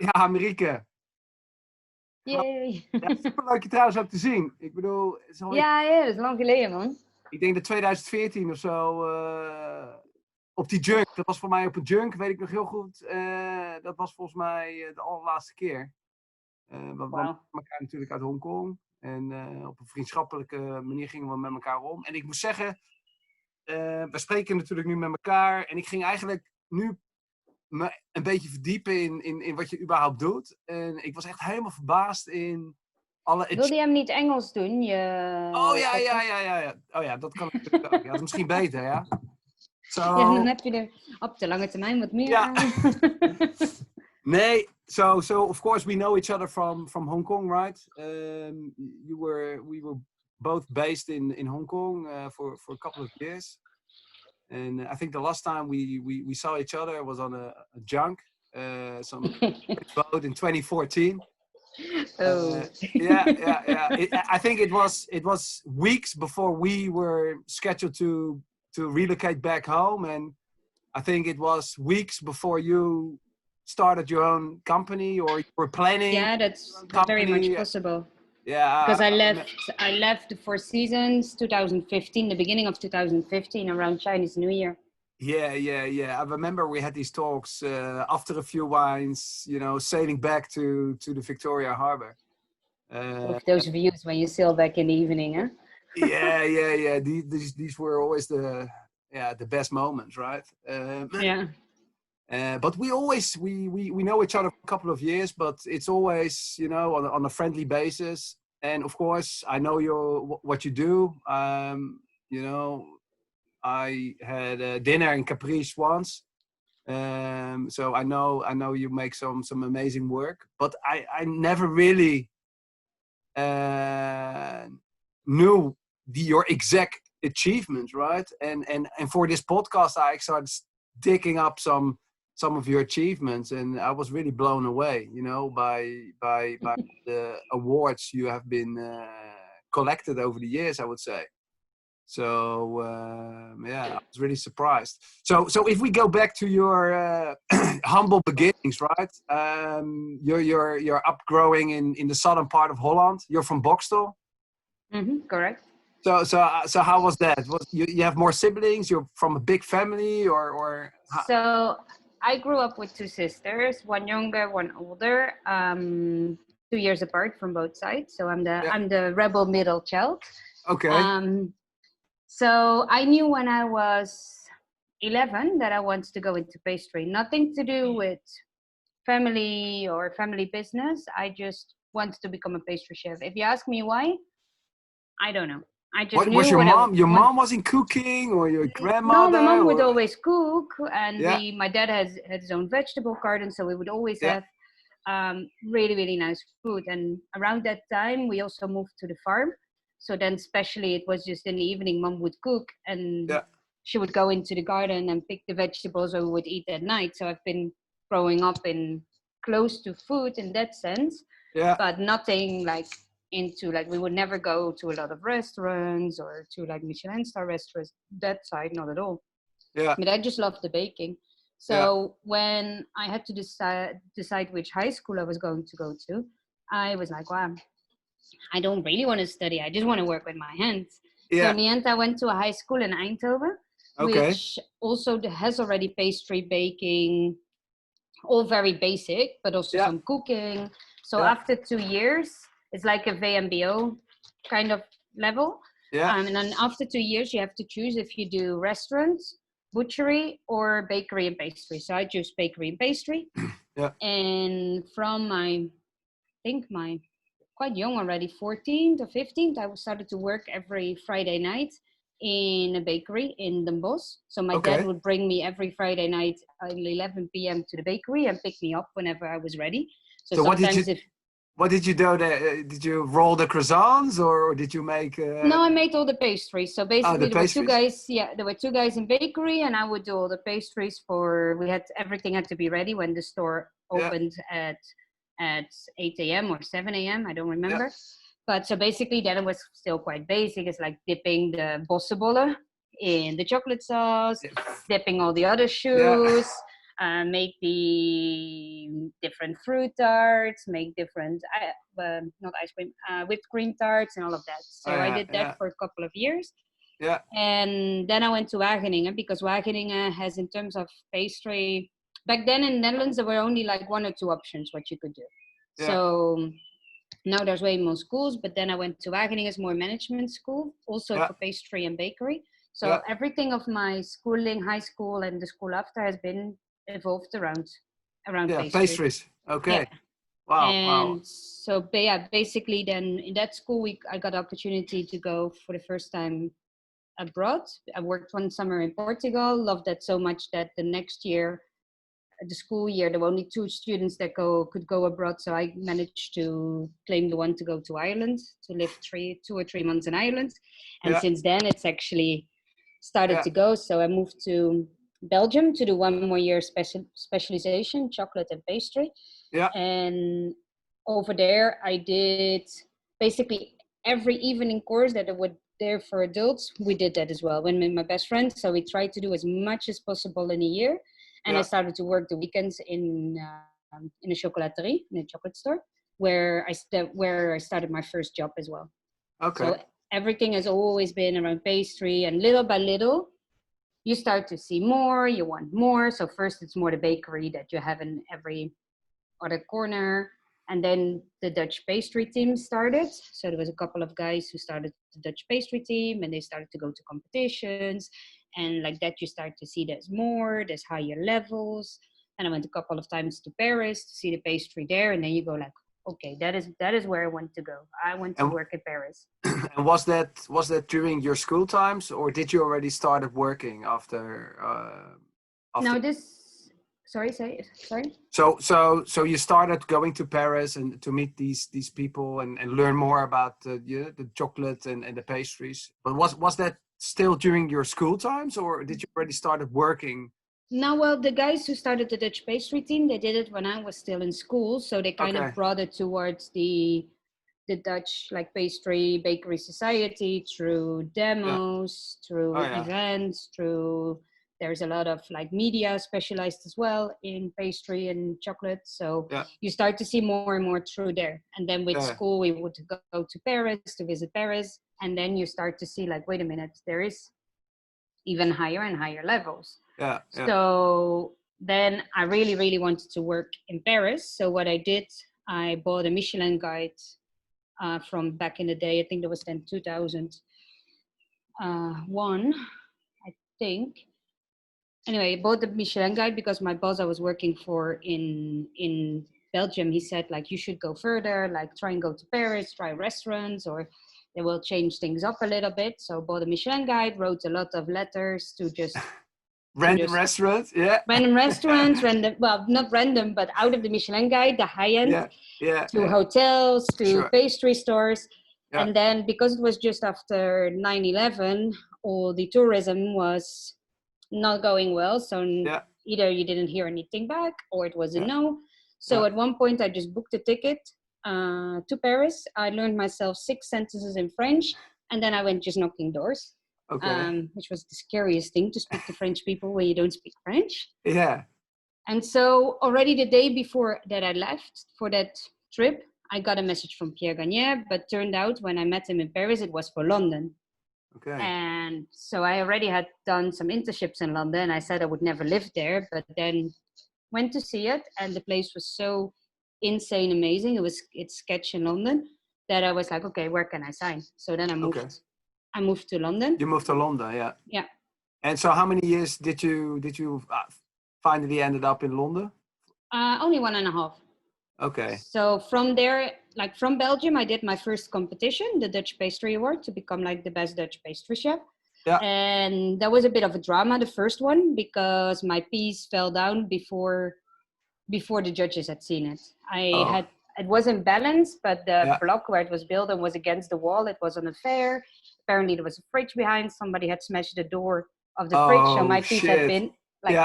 Ja, Marike. Yay. Ja, superleuk je trouwens ook te zien. Ik bedoel, het is alweer, Ja, dat is lang geleden, man. ik denk dat 2014 of zo, op die junk. Dat was voor mij op een junk, weet ik nog heel goed. Dat was volgens mij de allerlaatste keer. Want we Wauw. elkaar natuurlijk uit Hongkong. En op een vriendschappelijke manier gingen we met elkaar om. En ik moet zeggen, we spreken natuurlijk nu met elkaar. En ik ging eigenlijk nu me een beetje verdiepen in wat je überhaupt doet. En ik was echt helemaal verbaasd in alle... Wilde je hem niet Engels doen? Oh ja, podcast? ja. Oh ja, dat kan natuurlijk ook. Ja, dat is misschien beter, ja. Ja, So, dan heb je er op de lange termijn wat meer ja. aan. Nee, so of course we know each other from Hong Kong, right? We were both based in Hong Kong for a couple of years. And I think the last time we saw each other was on a junk, some boat in 2014. Oh. Yeah. I think it was weeks before we were scheduled to relocate back home, and I think it was weeks before you started your own company or you were planning. Yeah, that's very much possible. Yeah, Because I left the Four Seasons 2015, the beginning of 2015, around Chinese New Year. Yeah. I remember we had these talks after a few wines, sailing back to the Victoria Harbor. Those views when you sail back in the evening, huh? Yeah. These were always the best moments, right? Yeah. But we know each other for a couple of years, but it's always on a friendly basis. And of course, I know what you do. I had dinner in Caprice once, so I know you make some amazing work. But I never really knew your exact achievements, right? And for this podcast, I started digging up some of your achievements, and I was really blown away, by the awards you have been collected over the years, I would say. So I was really surprised. So if we go back to your humble beginnings, right? You're upgrowing in the southern part of Holland. You're from Boxtel. Mm-hmm, correct. So how was that? You have more siblings? You're from a big family, or how? So I grew up with two sisters, one younger, one older, 2 years apart from both sides. So I'm the rebel middle child. Okay. So I knew when I was 11 that I wanted to go into pastry. Nothing to do with family or family business. I just wanted to become a pastry chef. If you ask me why, I don't know. I just knew. Was your mom? Your mom wasn't cooking, or your grandmother? No, my mom would always cook, and Yeah. my dad had his own vegetable garden, so we would always have really, really nice food. And around that time, we also moved to the farm. So then, especially, it was just in the evening, mom would cook, and she would go into the garden and pick the vegetables we would eat at night. So I've been growing up in close to food in that sense, but nothing into we would never go to a lot of restaurants or to Michelin star restaurants, that side, not at all. But I just loved the baking. So when I had to decide which high school I was going to go to, I was like, wow, I don't really want to study. I just want to work with my hands. So in the end, I went to a high school in Eindhoven, which also has already pastry, baking, all very basic, but also some cooking. So after 2 years, it's like a VMBO kind of level. And then after 2 years, you have to choose if you do restaurants, butchery, or bakery and pastry. So I choose bakery and pastry. And from my quite young already, 14th or 15th, I started to work every Friday night in a bakery in Den Bosch. So my dad would bring me every Friday night at 11 p.m. to the bakery and pick me up whenever I was ready. So sometimes what did you do there? Did you roll the croissants, or did you make? No, I made all the pastries. So basically, there were two guys. Yeah, there were two guys in bakery, and I would do all the pastries. Everything had to be ready when the store opened at 8 a.m. or 7 a.m. I don't remember. But so basically, then it was still quite basic. It's like dipping the bossenbollen in the chocolate sauce, dipping all the other choux, make the different fruit tarts, make different, not ice cream, whipped cream tarts and all of that. So I did that for a couple of years. Yeah. And then I went to Wageningen, because Wageningen has, in terms of pastry, back then in the Netherlands, there were only like 1 or 2 options what you could do. Yeah. So now there's way more schools, but then I went to Wageningen as more management school, also for pastry and bakery. So everything of my schooling, high school, and the school after has been evolved around pastry. Pastries. Okay. Yeah. Wow. And so basically then in that school I got the opportunity to go for the first time abroad. I worked 1 summer in Portugal, loved that so much that the next year, the school year, there were only 2 students that could go abroad. So I managed to claim the one to go to Ireland, to live 2 or 3 months in Ireland. And since then it's actually started to go. So I moved to Belgium to do 1 more year specialization, chocolate and pastry. Yeah. And over there I did basically every evening course that I would there for adults. We did that as well when with my best friend. So we tried to do as much as possible in a year. And I started to work the weekends in a chocolaterie, in a chocolate store, where I started my first job as well. Okay. So everything has always been around pastry, and little by little, you start to see more, you want more. So first it's more the bakery that you have in every other corner. And then the Dutch pastry team started. So there was a couple of guys who started the Dutch pastry team, and they started to go to competitions. And like that, you start to see there's higher levels. And I went a couple of times to Paris to see the pastry there. And then you go like, okay, that is where I want to go. I want to work in Paris. And was that during your school times, or did you already started working after? No, Sorry. So you started going to Paris and to meet these people and learn more about the chocolate and the pastries. But was that still during your school times, or did you already started working? No, well, the guys who started the Dutch pastry team, they did it when I was still in school. So they kind of brought it towards the Dutch like pastry bakery society through demos, through events, through. There's a lot of like media specialized as well in pastry and chocolate. So you start to see more and more through there. And then with school, we would go to Paris to visit Paris. And then you start to see like, wait a minute, there is even higher and higher levels. So then I really, really wanted to work in Paris. So what I did, I bought a Michelin guide from back in the day. I think that was then 2001, I think. Anyway, I bought the Michelin guide because my boss I was working for in Belgium, he said like, you should go further, like try and go to Paris, try restaurants, or they will change things up a little bit. So I bought a Michelin guide, wrote a lot of letters to just random restaurants, random restaurants, well, not random, but out of the Michelin guide, the high end, to hotels, to pastry stores. And then because it was just after 9/11, all the tourism was not going well. So either you didn't hear anything back, or it was a no. So at one point I just booked a ticket to Paris. I learned myself 6 sentences in French, and then I went just knocking doors. Which was the scariest thing, to speak to French people when you don't speak French. Yeah. And so already the day before that I left for that trip, I got a message from Pierre Gagnaire, but turned out when I met him in Paris, it was for London. Okay. And so I already had done some internships in London. I said I would never live there, but then went to see it, and the place was so insane amazing. It's Sketch in London, that I was like, okay, where can I sign? So then I moved. Okay. I moved to London. You moved to London, yeah. Yeah. And so how many years did you finally ended up in London? Only 1.5. Okay. So from there, like from Belgium, I did my first competition, the Dutch Pastry Award, to become like the best Dutch pastry chef. Yeah. And that was a bit of a drama, the first one, because my piece fell down before the judges had seen it. It was in balance, but the block where it was built and was against the wall, it was on a fair. Apparently there was a fridge behind. Somebody had smashed the door of the fridge, so my piece had been like,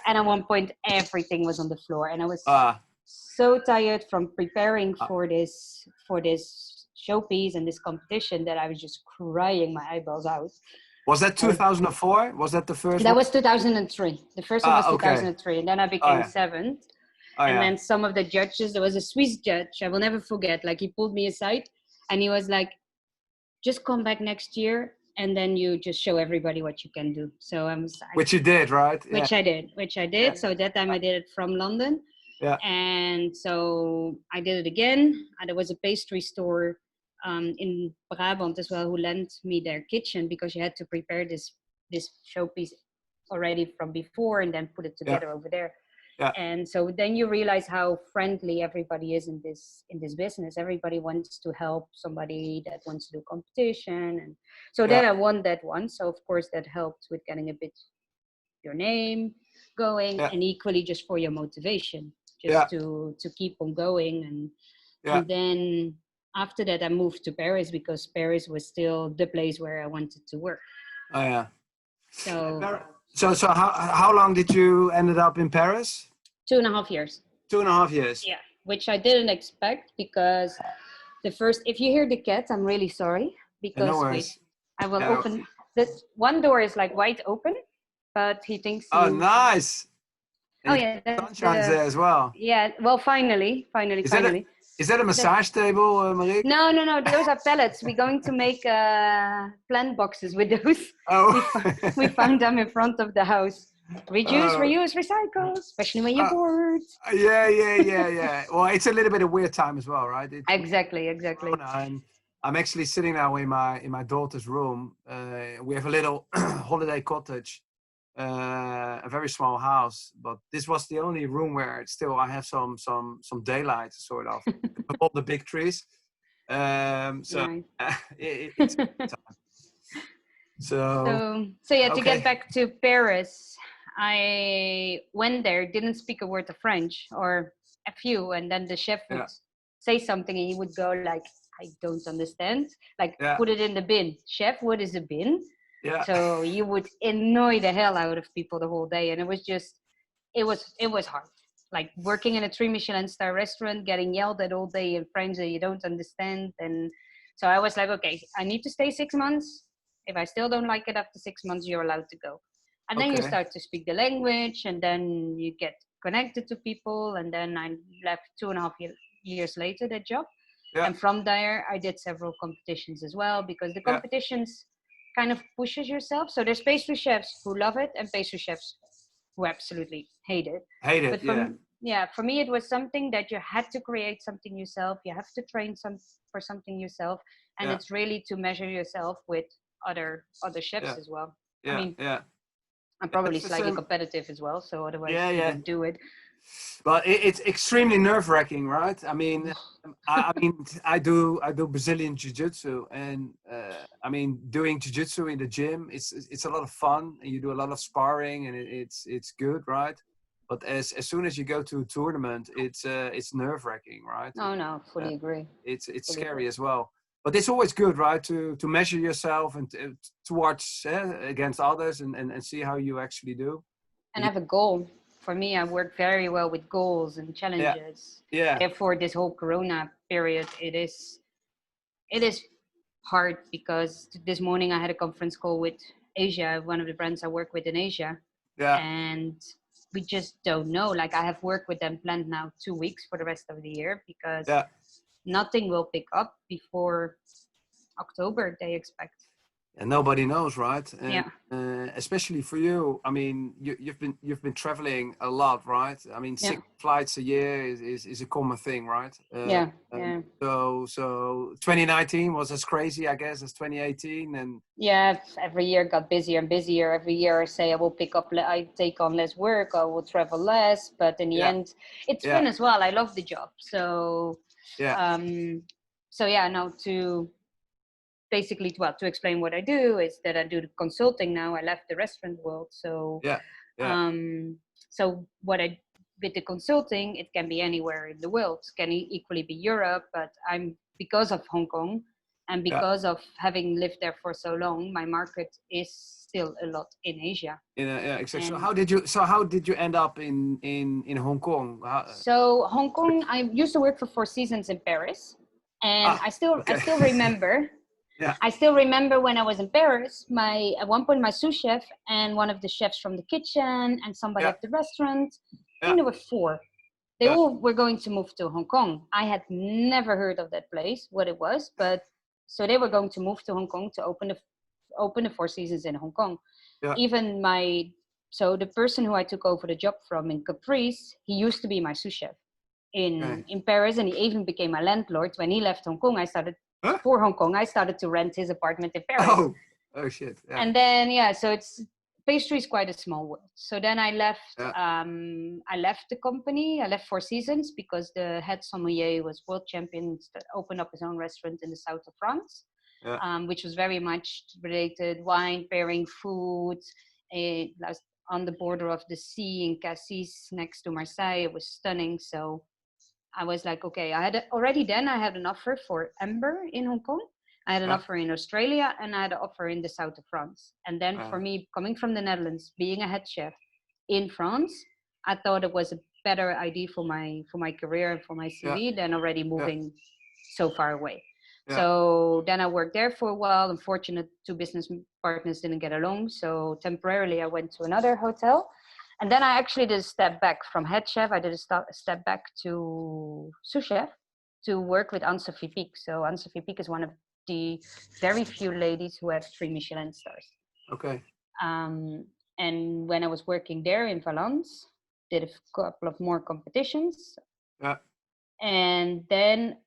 and at one point everything was on the floor, and I was so tired from preparing for this showpiece and this competition that I was just crying my eyeballs out. Was that 2004? Was that the first That one? was 2003. The first one was Okay. 2003. And then I became seventh. And then some of the judges, there was a Swiss judge, I will never forget, like he pulled me aside and he was like, just come back next year and then you just show everybody what you can do. So which you did, right? Which I did. Yeah. So that time I did it from London. Yeah. And so I did it again. There was a pastry store in Brabant as well who lent me their kitchen because you had to prepare this showpiece already from before and then put it together over there. Yeah. And so then you realize how friendly everybody is in this business. Everybody wants to help somebody that wants to do competition. And so then I won that one. So of course that helped with getting a bit your name going and equally just for your motivation, just to keep on going. And then after that I moved to Paris because Paris was still the place where I wanted to work. Oh yeah. So how long did you ended up in Paris? 2.5 years. 2.5 years. Yeah, which I didn't expect because if you hear the cat, I'm really sorry because no worries. wait, I will open this one door is like wide open, but he thinks. Oh, nice. Oh yeah, sunshine's there as well. Yeah, well, finally. Is that a massage table, Marike? No. Those are pellets. We're going to make plant boxes with those. Oh. we found them in front of the house. Reduce, reuse, recycle, especially when you're bored. Yeah. Well, it's a little bit of weird time as well, right? Exactly. I'm actually sitting now in my daughter's room. We have a little holiday cottage, a very small house, but this was the only room where I have some daylight, sort of, all the big trees. It's a good time. So yeah, to get back to Paris, I went there, didn't speak a word of French or a few, and then the chef would say something and he would go like, I don't understand, like put it in the bin. Chef, what is a bin? Yeah. So you would annoy the hell out of people the whole day, and it was hard. Like working in a 3 Michelin star restaurant, getting yelled at all day in French that you don't understand. And so I was like, okay, I need to stay 6 months. If I still don't like it after 6 months, you're allowed to go. And then you start to speak the language, and then you get connected to people. And then I left 2.5 years later that job. Yeah. And from there, I did several competitions as well, because the competitions kind of pushes yourself. So there's pastry chefs who love it and pastry chefs who absolutely hate it. For me, it was something that you had to create something yourself. You have to train for something yourself. And it's really to measure yourself with other chefs as well. I'm probably slightly competitive as well, so otherwise you wouldn't do it. But it's extremely nerve-wracking, right? I mean, I do Brazilian jiu-jitsu, and doing jiu-jitsu in the gym, it's a lot of fun, and you do a lot of sparring, and it's good, right? But as soon as you go to a tournament, it's nerve-wracking, right? Oh no, fully agree. It's scary as well. But it's always good, right, to measure yourself and to watch against others and see how you actually do. And have a goal. For me, I work very well with goals and challenges. Yeah. Therefore, this whole Corona period, it is hard, because this morning I had a conference call with Asia, one of the brands I work with in Asia. Yeah. And we just don't know. Like, I have worked with them planned now 2 weeks for the rest of the year, because nothing will pick up before October, they expect. And nobody knows, right? And, especially for you. I mean, you've been traveling a lot, right? I mean, 6 flights a year is a common thing, right? So 2019 was as crazy, I guess, as 2018, and every year got busier and busier. Every year I say I take on less work, I will travel less, but in the end, it's fun as well. I love the job, so to explain what I do is that I do the consulting now. I left the restaurant world. So, so what I with the consulting, it can be anywhere in the world. It can equally be Europe, but because of Hong Kong and because of having lived there for so long, my market is still a lot in Asia. Exactly. So how did you end up in Hong Kong? So Hong Kong, I used to work for 4 Seasons in Paris, and I still remember Yeah. I still remember when I was in Paris, at one point my sous chef and one of the chefs from the kitchen and somebody Yeah. at the restaurant, I Yeah. think there were 4. They Yeah. all were going to move to Hong Kong. I had never heard of that place, what it was, but so they were going to move to Hong Kong to open the Four Seasons in Hong Kong. Yeah. Even so the person who I took over the job from in Caprice, he used to be my sous chef in Paris, and he even became my landlord. When he left Hong Kong, I started to rent his apartment in Paris. Oh shit. Yeah. And then so pastry is quite a small world. So then I left. Yeah. I left the company. I left Four Seasons because the head sommelier was world champion. Opened up his own restaurant in the south of France, which was very much related wine pairing, food. It was on the border of the sea in Cassis, next to Marseille. It was stunning. So I was like, okay, I had an offer for Amber in Hong Kong. I had an offer in Australia, and I had an offer in the south of France. And then for me, coming from the Netherlands, being a head chef in France, I thought it was a better idea for my career and for my CV than already moving so far away. Yeah. So then I worked there for a while. Unfortunately, 2 business partners didn't get along. So temporarily I went to another hotel. And then I actually did a step back from head chef. I did a step back to sous chef to work with Anne-Sophie Pic. So Anne-Sophie Pic is one of the very few ladies who have 3 Michelin stars. Okay. And when I was working there in Valence, did a couple of more competitions. Yeah. And then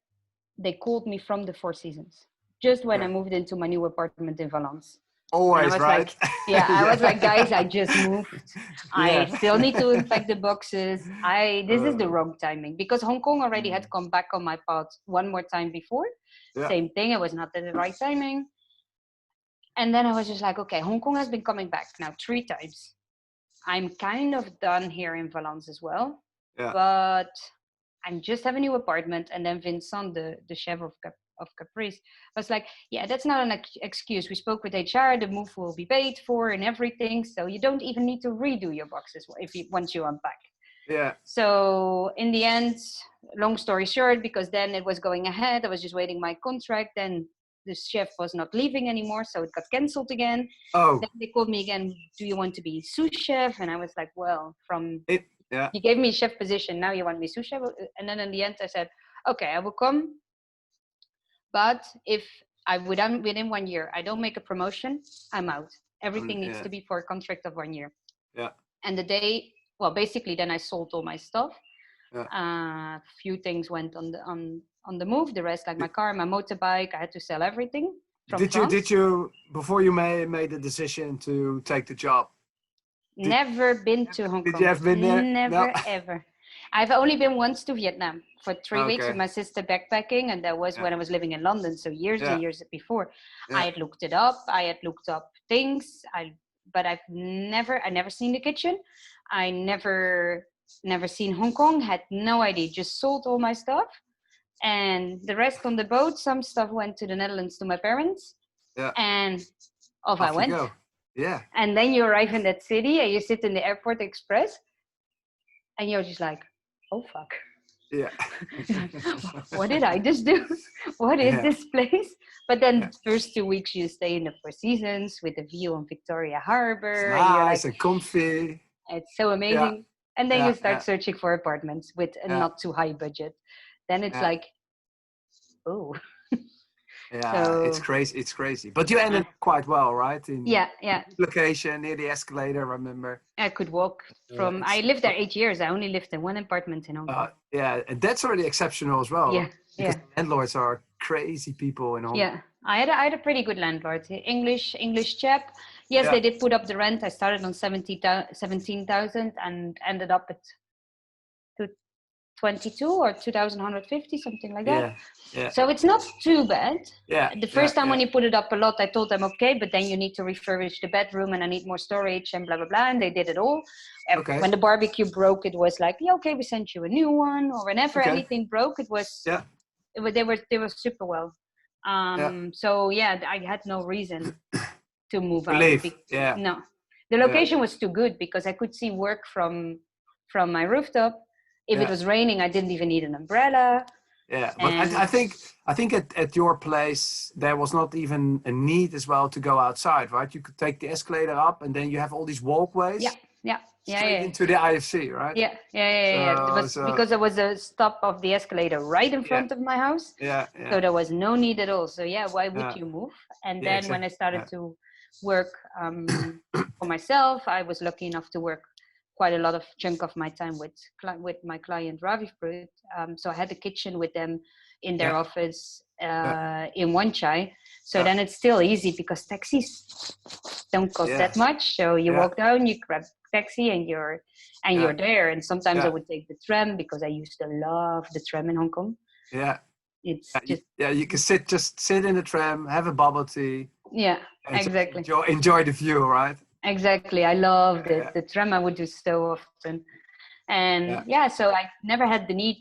they called me from the Four Seasons, just when I moved into my new apartment in Valence. Always right. I was like, guys, I just moved. I still need to unpack the boxes. This is the wrong timing, because Hong Kong already had come back on my path one more time before. Yeah. Same thing. It was not the right timing. And then I was just like, okay, Hong Kong has been coming back now 3 times. I'm kind of done here in Valence as well. Yeah. But I just have a new apartment. And then Vincent, the chef of Caprice, was like, yeah, that's not an excuse. We spoke with HR, the move will be paid for and everything. So you don't even need to redo your boxes once you unpack. Yeah. So in the end, long story short, because then it was going ahead, I was just waiting my contract. Then the chef was not leaving anymore, so it got cancelled again. Oh. Then they called me again, do you want to be sous chef? And I was like, well, you gave me a chef position, now you want me sous chef? And then in the end I said, okay, I will come. But if within 1 year, I don't make a promotion, I'm out. Everything needs to be for a contract of 1 year. Yeah. And basically then I sold all my stuff. Yeah. Few things went on the move. The rest, like my car, my motorbike, I had to sell everything. Did you before you made the decision to take the job? Never been to Hong Kong. Did you have been there? Never, ever. I've only been once to Vietnam for 3 weeks with my sister backpacking, and that was when I was living in London, so years and years before. Yeah. I had looked it up. I had looked up things. But I never seen the kitchen. I never seen Hong Kong. Had no idea. Just sold all my stuff, and the rest on the boat. Some stuff went to the Netherlands to my parents. Yeah. And off I went. Go. Yeah. And then you arrive in that city and you sit in the airport express and you're just like, oh, fuck. Yeah. What did I just do? What is this place? But then the first 2 weeks you stay in the Four Seasons with a view on Victoria Harbour. It's nice and comfy. It's so amazing. Yeah. And then you start searching for apartments with a not too high budget. Then it's like, oh. Yeah, so, it's crazy. But you ended quite well, right? In location near the escalator, I remember. I could walk from. I lived there 8 years. I only lived in one apartment in Hong Kong. Yeah, and that's already exceptional as well. Yeah, because landlords are crazy people in Hong Kong. Yeah, I had a pretty good landlord, English chap. Yes, they did put up the rent. I started on 17,000 and ended up at 22 or 2,150, something like that. Yeah, yeah. So it's not too bad. Yeah. The first time when you put it up a lot, I told them, okay, but then you need to refurbish the bedroom and I need more storage and blah, blah, blah. And they did it all. Okay. When the barbecue broke, it was like, yeah, okay, we sent you a new one. Or whenever anything broke, it was, they were super well. So I had no reason to move out. No, the location was too good because I could see work from my rooftop. If it was raining, I didn't even need an umbrella. Yeah, but And I think at your place there was not even a need as well to go outside, right? You could take the escalator up, and then you have all these yeah, walkways yeah, yeah, straight yeah. into the IFC, right? Yeah. It was So because there was a stop of the escalator right in yeah, front of my house. yeah, So there was no need at all. So yeah, why would yeah, you move? And yeah, then when I exactly. started Yeah, to work for myself, I was lucky enough to work quite a lot of chunk of my time with my client Ravi Fruit. So I had a kitchen with them in their yeah, office yeah, in One Chai. So yeah, then it's still easy because taxis don't cost yeah, that much. So you yeah, walk down, you grab a taxi, and yeah, you're there. And sometimes I yeah, would take the tram because I used to love the tram in Hong Kong. yeah. It's Yeah, just you can just sit in the tram, have a bubble tea, yeah, and just exactly. enjoy the view, right? Exactly. I loved it. Yeah, The tram I would do so often. And yeah, yeah, so I never had the need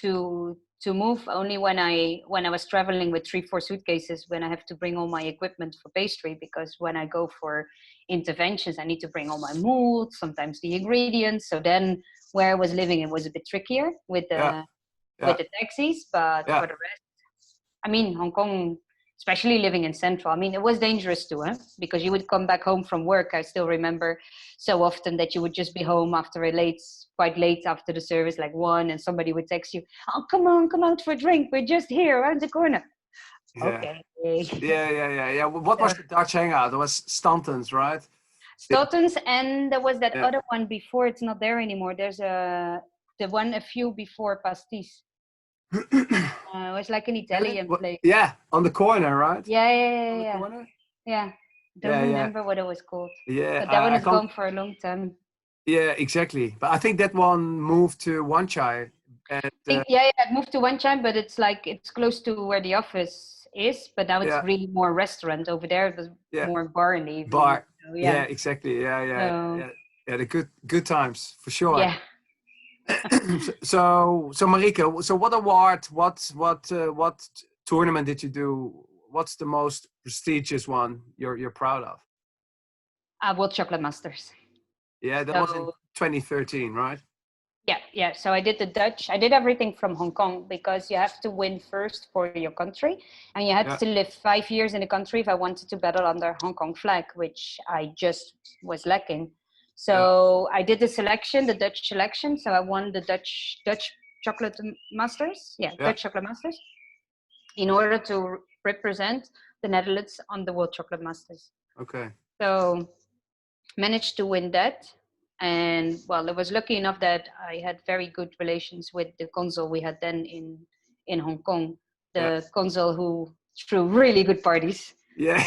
to move, only when I was traveling with 3-4 suitcases, when I have to bring all my equipment for pastry, because when I go for interventions I need to bring all my molds, sometimes the ingredients. So then where I was living it was a bit trickier yeah, with yeah, the taxis, but yeah, for the rest, I mean, Hong Kong, especially living in Central, I mean, it was dangerous too, huh? Because you would come back home from work. I still remember so often that you would just be home after quite late after the service, like 1, and somebody would text you, "Oh, come on, come out for a drink. We're just here around the corner." yeah, Okay. yeah. What was So the Dutch hangout? It was Stanton's, right? Yeah, Stoughton's, and there was that yeah. other one before. It's not there anymore. There's the one a few before Pastis. It was like an Really? Italian What? place. Yeah, on the corner, right? Yeah, On the yeah. corner. Yeah, don't Yeah. remember what it was called, Yeah. but that one I is can't. gone for a long time. Yeah, exactly. But I think that one moved to One Chai, and I think it moved to One Chime, but it's like it's close to where the office is. But now it's yeah, really more restaurant. Over there it was yeah, more bar in the evening. bar. So Yeah, yeah, exactly. so Yeah. The good times for sure. yeah. So Marike, so what award, what tournament did you do? What's the most prestigious one you're proud of? World Chocolate Masters. Yeah, that was in So 2013, right? yeah. So I did the Dutch. I did everything from Hong Kong because you have to win first for your country, and you had Yeah, to live 5 years in the country if I wanted to battle under Hong Kong flag, which I just was lacking. yeah, So I did the selection, the Dutch selection. So I won the Dutch Chocolate Masters. Yeah, yeah. Dutch Chocolate Masters, in order to represent the Netherlands on the World Chocolate Masters. Okay. So managed to win that. And well, I was lucky enough that I had very good relations with the consul we had then in Hong Kong, Yeah, the consul who threw really good parties. yeah,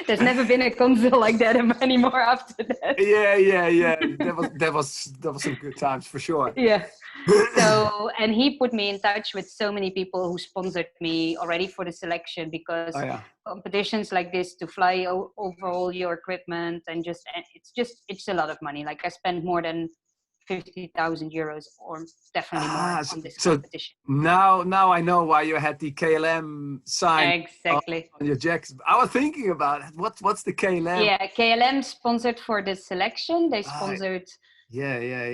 There's never been a consul like that anymore after that. yeah. That was some good times for sure. Yeah. So, and he put me in touch with so many people who sponsored me already for the selection, Oh because yeah. competitions like this, to fly over all your equipment, and it's a lot of money. Like I spent more than 50,000 euros, or definitely more, So, on this so competition. now I know why you had the KLM sign Exactly. on your jacket. I was thinking about it. What's the KLM? Yeah, KLM sponsored for the selection. They Ah, sponsored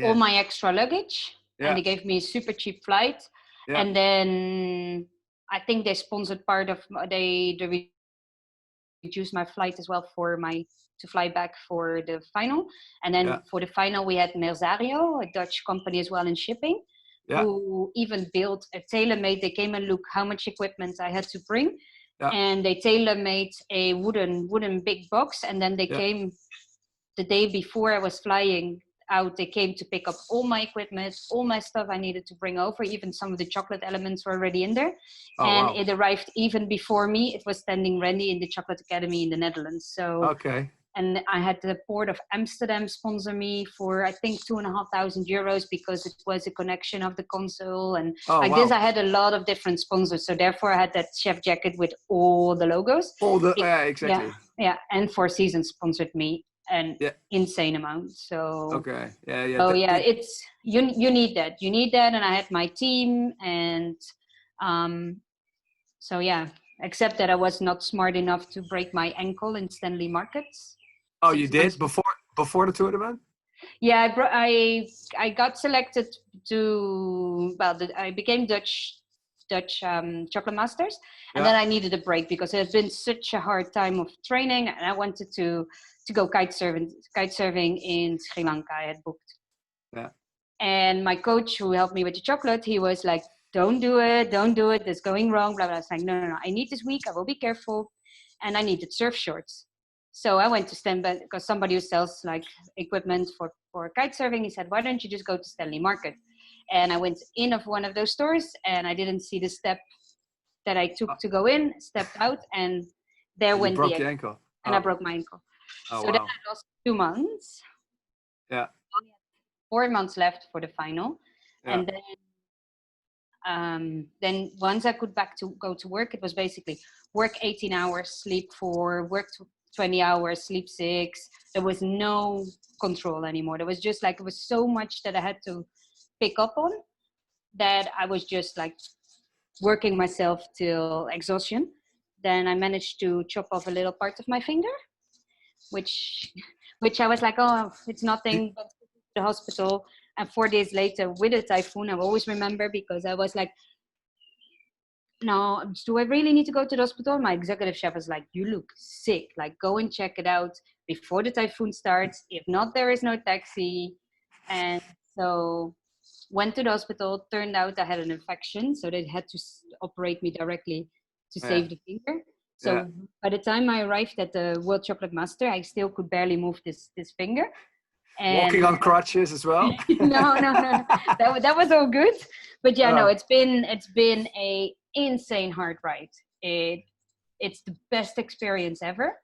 all yeah, my extra luggage, and yeah, they gave me a super cheap flight. yeah, And then I think they sponsored part of they reduced my flight as well for my to fly back for the final. And yeah, then for the final we had Merzario, a Dutch company as well in shipping, yeah, who even built a tailor-made. They came and look how much equipment I had to bring, yeah, and they tailor-made a wooden big box. And then they yeah. came the day before I was flying out. They came to pick up all my equipment, all my stuff I needed to bring over. Even some of the chocolate elements were already in there. Oh And wow. it arrived even before me. It was standing ready in the Chocolate Academy in the Netherlands. So, Okay. and I had the Port of Amsterdam sponsor me for, I think, 2,500 euros, because it was a connection of the consul. And Oh like this, wow. I had a lot of different sponsors. So therefore I had that chef jacket with all the logos. All the Be- yeah, yeah, exactly. yeah. And Four Seasons sponsored me an Yeah. insane amount. So, Okay. Yeah. oh yeah, it's you need that. You need that. And I had my team, and um, so yeah. Except that I was not smart enough to break my ankle in Stanley Markets Oh, you 6 months. did before the tournament? Yeah, I got selected to, well, I became Dutch chocolate masters, and then Yeah. I needed a break because it had been such a hard time of training, and I wanted to go kite surfing in Sri Lanka. I had booked, Yeah. and my coach who helped me with the chocolate, he was like, don't do it, it's going wrong, blah blah. I was like, no, I need this week, I will be careful, and I needed surf shorts. So I went to Stanley, because somebody who sells like equipment for kite surfing, he said, why don't you just go to Stanley Market? And I went in of one of those stores, and I didn't see the step that I took Oh, to go in, stepped out, and there you went the broke egg, your ankle. and I Oh. broke my ankle. Oh So then wow. I lost 2 months. Yeah. 4 months left for the final, Yeah. and then once I could back to go to work, it was basically work 18 hours, sleep 4, work 20 hours, sleep 6. There was no control anymore. There was just like, it was so much that I had to pick up on, that I was just like working myself till exhaustion. Then I managed to chop off a little part of my finger, which which I was like, oh, it's Did, nothing, but the hospital. And 4 days later with a typhoon, I always remember, because I was like, no, do I really need to go to the hospital? My executive chef was like, you look sick, like go and check it out before the typhoon starts. If not, there is no taxi. And so went to the hospital. Turned out I had an infection, so they had to operate me directly to yeah. save the finger. Yeah. So by the time I arrived at the World Chocolate Master, I still could barely move this finger. Walking And on crutches as well. no. That was all good. But yeah, no, Uh, it's been a insane hard ride. It's the best experience ever.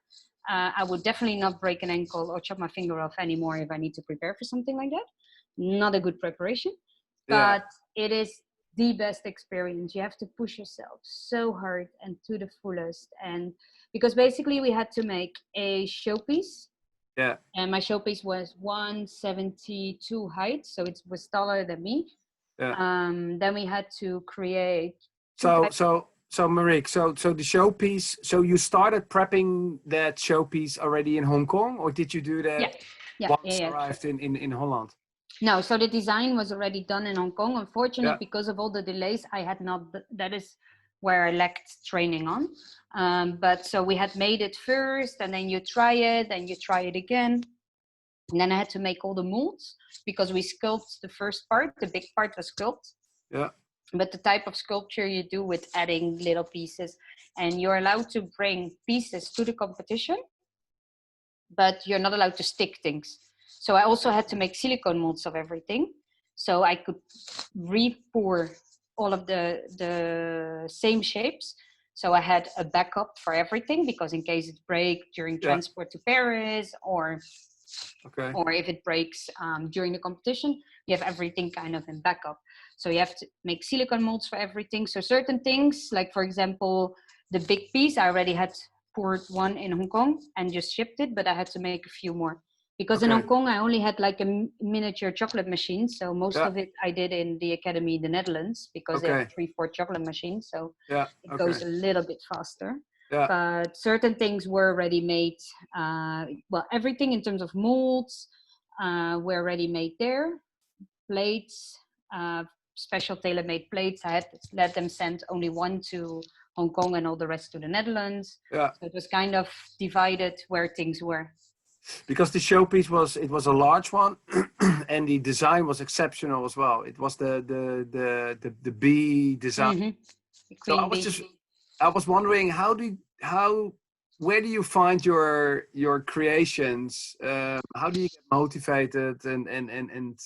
I would definitely not break an ankle or chop my finger off anymore if I need to prepare for something like that. Not a good preparation, yeah. but it is the best experience. You have to push yourself so hard and to the fullest. And because basically we had to make a showpiece, Yeah. and my showpiece was 172 height, so it was taller than me. Yeah. Then we had to create two So types. so so Marik, so the showpiece. So you started prepping that showpiece already in Hong Kong, or did you do Yeah, that yeah, once yeah. arrived in Holland? No, so the design was already done in Hong Kong. Unfortunately, Yeah. because of all the delays, I had not. That is where I lacked training on. But so we had made it first, and then you try it, and you try it again. And then I had to make all the molds, because we sculpt the first part. The big part was sculpt. Yeah. But the type of sculpture you do with adding little pieces, and you're allowed to bring pieces to the competition, but you're not allowed to stick things. So I also had to make silicone molds of everything, so I could re-pour all of the same shapes. So I had a backup for everything, because in case it breaks during Yeah. transport to Paris, Okay. or if it breaks during the competition, you have everything kind of in backup. So you have to make silicone molds for everything. So certain things, like for example, the big piece, I already had poured one in Hong Kong and just shipped it, but I had to make a few more. Because in Hong Okay. Kong, I only had like a miniature chocolate machine. So most Yeah. of it I did in the academy in the Netherlands, because they have Okay. 3-4 chocolate machines. So Yeah. it Okay. goes a little bit faster. Yeah. But certain things were already made. Well, everything in terms of molds were already made there. Plates, special tailor-made plates. I had to let them send only one to Hong Kong and all the rest to the Netherlands. Yeah. So it was kind of divided where things were. Because the showpiece was a large one, and the design was exceptional as well. It was the bee design. Mm-hmm. The So queen bee. I was wondering where do you find your creations? How do you get motivated and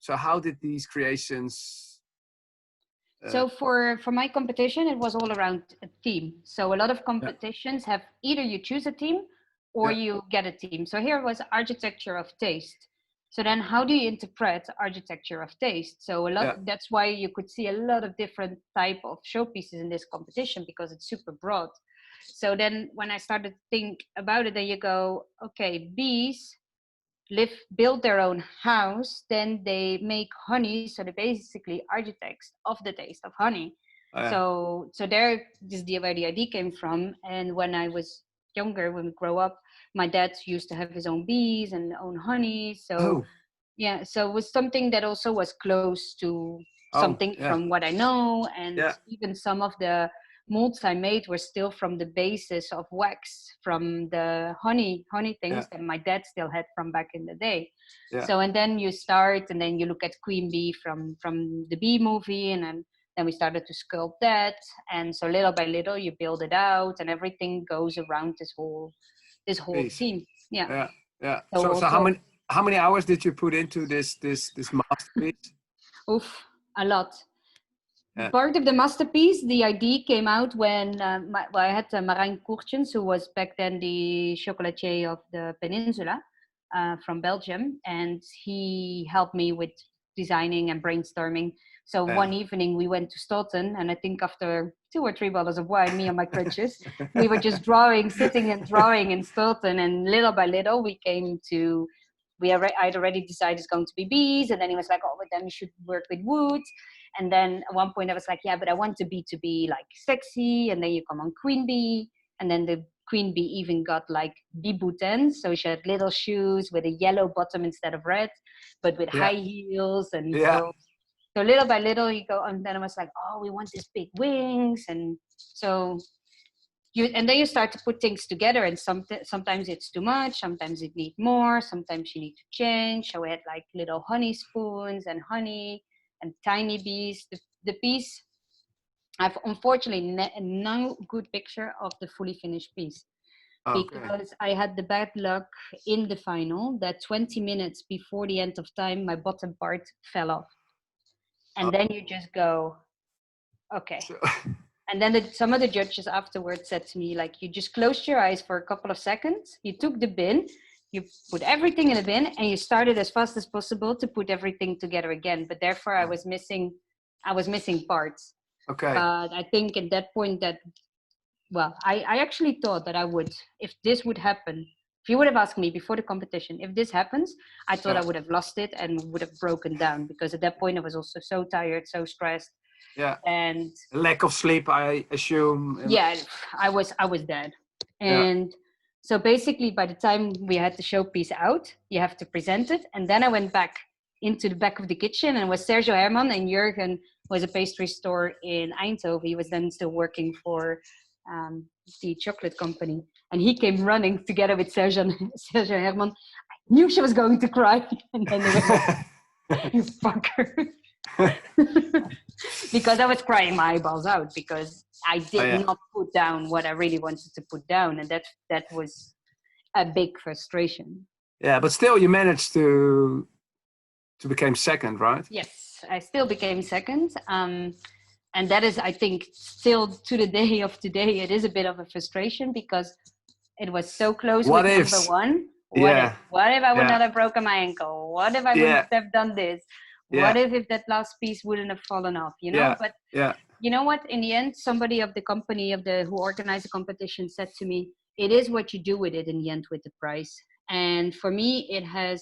so how did these creations? So for my competition, it was all around a theme. So a lot of Yeah. competitions have either you choose a theme or Yeah. you get a theme. So here was architecture of taste. So then how do you interpret architecture of taste? So Yeah. that's why you could see a lot of different type of showpieces in this competition, because it's super broad. So then when I started to think about it, then you go, okay, bees build their own house, then they make honey, so they're basically architects of the taste of honey. Oh, yeah. So there, this is where the idea came from. And when I was younger, when we grow up, my dad used to have his own bees and own honey. So Oh, yeah, so it was something that also was close to oh, something yeah, from what I know. And yeah, even some of the molds I made were still from the basis of wax from the honey yeah, things that my dad still had from back in the day. yeah. So and then you start, and then you look at Queen Bee from the Bee movie, and then we started to sculpt that. And so little by little you build it out, and everything goes around this whole Please. theme. Yeah. Yeah, yeah. So So also, how many hours did you put into this masterpiece? oof, a lot. Yeah, Part of the masterpiece, the idea came out when well, I had Marijn Koertjens, who was back then the chocolatier of the peninsula from Belgium, and he helped me with designing and brainstorming. So yeah. one evening we went to Stoughton, and I think after 2 or 3 bottles of wine, me on my crutches, we were just drawing, sitting and drawing in Stoughton, and little by little we came to. I'd already decided it's going to be bees, and then he was like, "Oh, but then we should work with wood." And then at one point I was like, yeah, but I want the bee to be like sexy. And then you come on Queen Bee. And then the Queen Bee even got like bee boutons. So she had little shoes with a yellow bottom instead of red, but with Yeah, high heels. And yeah, so little by little you go, and then I was like, oh, we want these big wings. And so and then you start to put things together, and sometimes it's too much, sometimes it needs more, sometimes you need to change. So we had like little honey spoons and honey and tiny bees. The piece, I've unfortunately no good picture of the fully finished piece, okay. because I had the bad luck in the final that 20 minutes before the end of time my bottom part fell off, and then you Oh, just go, okay. so And then some of the judges afterwards said to me, like, you just closed your eyes for a couple of seconds, you took the bin, you put everything in a bin, and you started as fast as possible to put everything together again. But therefore I was missing parts. okay. But I think at that point that, well, I actually thought that I would, if this would happen, if you would have asked me before the competition, if this happens, I thought I Yeah, would have lost it and would have broken down, because at that point I was also so tired, so stressed. yeah. And Lack of sleep, I assume. yeah, I was dead. Yeah, And so basically by the time we had the showpiece out, you have to present it. And then I went back into the back of the kitchen, and was Sergio Herman, and Jurgen was a pastry store in Eindhoven. He was then still working for the chocolate company, and he came running together with Sergio Herman. I knew she was going to cry. And then they were like, you fucker. Because I was crying my eyeballs out, because I oh, did yeah, not put down what I really wanted to put down, and that was a big frustration. yeah. But still, you managed to become second, right? Yes, I still became second, and that is, I think, still to the day of today, it is a bit of a frustration, because it was so close What with number ifs? one. What if? Yeah, What if I would yeah, not have broken my ankle? What if I wouldn't yeah, have done this? What yeah, if that last piece wouldn't have fallen off? yeah, But yeah, you know what? In the end, somebody of the company who organized the competition said to me, "It is what you do with it in the end with the prize." And for me, it has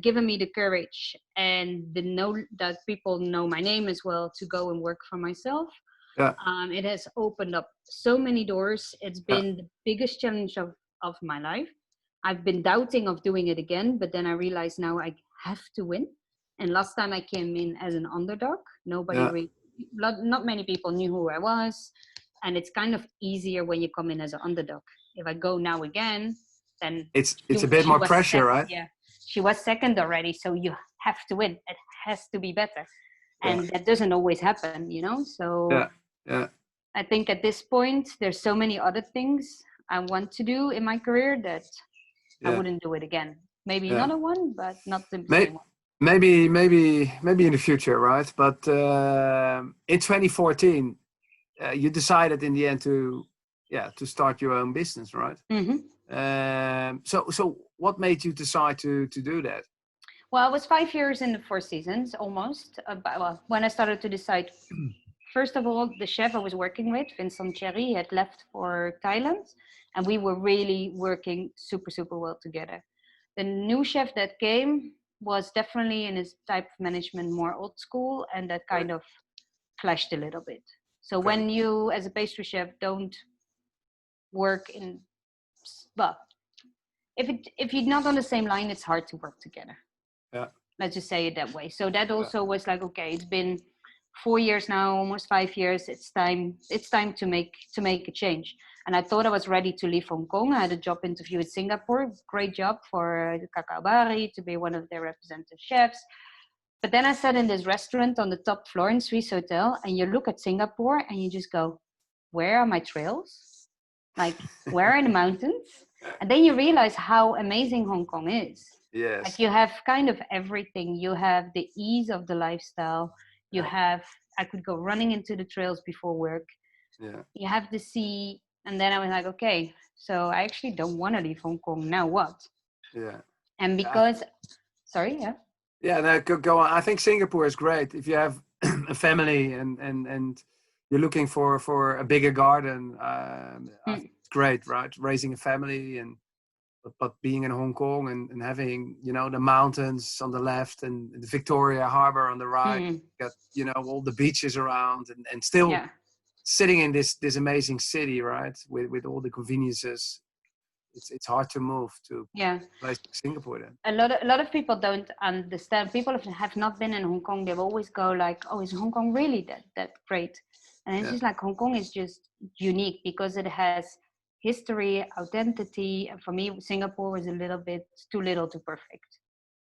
given me the courage and the know that people know my name as well to go and work for myself. yeah, It has opened up so many doors. It's yeah, been the biggest challenge of my life. I've been doubting of doing it again, but then I realized now I have to win. And last time I came in as an underdog, yeah. not many people knew who I was. And it's kind of easier when you come in as an underdog. If I go now again, then It's a bit she more was pressure, second. right? Yeah, she was second already, so you have to win. It has to be better, Yeah, and that doesn't always happen. So yeah, yeah, I think at this point, there's so many other things I want to do in my career that I yeah, wouldn't do it again. Maybe yeah. another one, but not the May- same one. maybe in the future, right? But in 2014, you decided in the end to start your own business, right? Hmm. So what made you decide to do that? Well, I was 5 years in the Four Seasons almost. Well, when I started to decide, first of all, the chef I was working with, Vincent Cherry, had left for Thailand, and we were really working super, super well together. The new chef that came was definitely in his type of management more old school, and that Okay, kind of clashed a little bit. So okay, when you, as a pastry chef, don't work in But if you're not on the same line, it's hard to work together. Yeah. Let's just say it that way. So that also was like, okay, it's been 4 years now, almost 5 years. It's time to make a change. And I thought I was ready to leave Hong Kong. I had a job interview in Singapore, great job for the Cacao Bari, to be one of their representative chefs. But then I sat in this restaurant on the top floor in Swiss Hotel, and you look at Singapore and you just go, where are my trails? Like, where are the mountains? And then you realize how amazing Hong Kong is. Yes. Like, you have kind of everything. You have the ease of the lifestyle. You have, I could go running into the trails before work. Yeah. You have the sea. And then I was like, okay, so I actually don't want to leave Hong Kong. Now what? Yeah. And because, sorry, yeah. Yeah, no, go on. I think Singapore is great if you have a family and you're looking for a bigger garden. I think it's great, right? Raising a family but being in Hong Kong and having, you know, the mountains on the left and the Victoria Harbor on the right, got, you know, all the beaches around and still sitting in this amazing city, right? With all the conveniences. It's hard to move to a place like Singapore then. A lot of people don't understand. People have not been in Hong Kong. They always go like, oh, is Hong Kong really that great? And it's just like, Hong Kong is just unique because it has history, identity. And for me, Singapore was a little bit too little too perfect.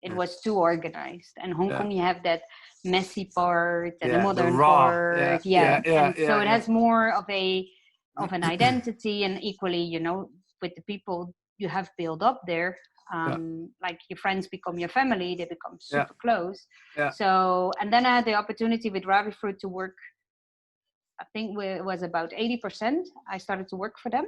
It was too organized. And Hong Kong, you have that messy part and the modern part. So it has more of an identity, and equally, you know, with the people you have built up there, like your friends become your family, they become super close. So, and then I had the opportunity with Ravi Fruit to work, I think it was about 80%. I started to work for them,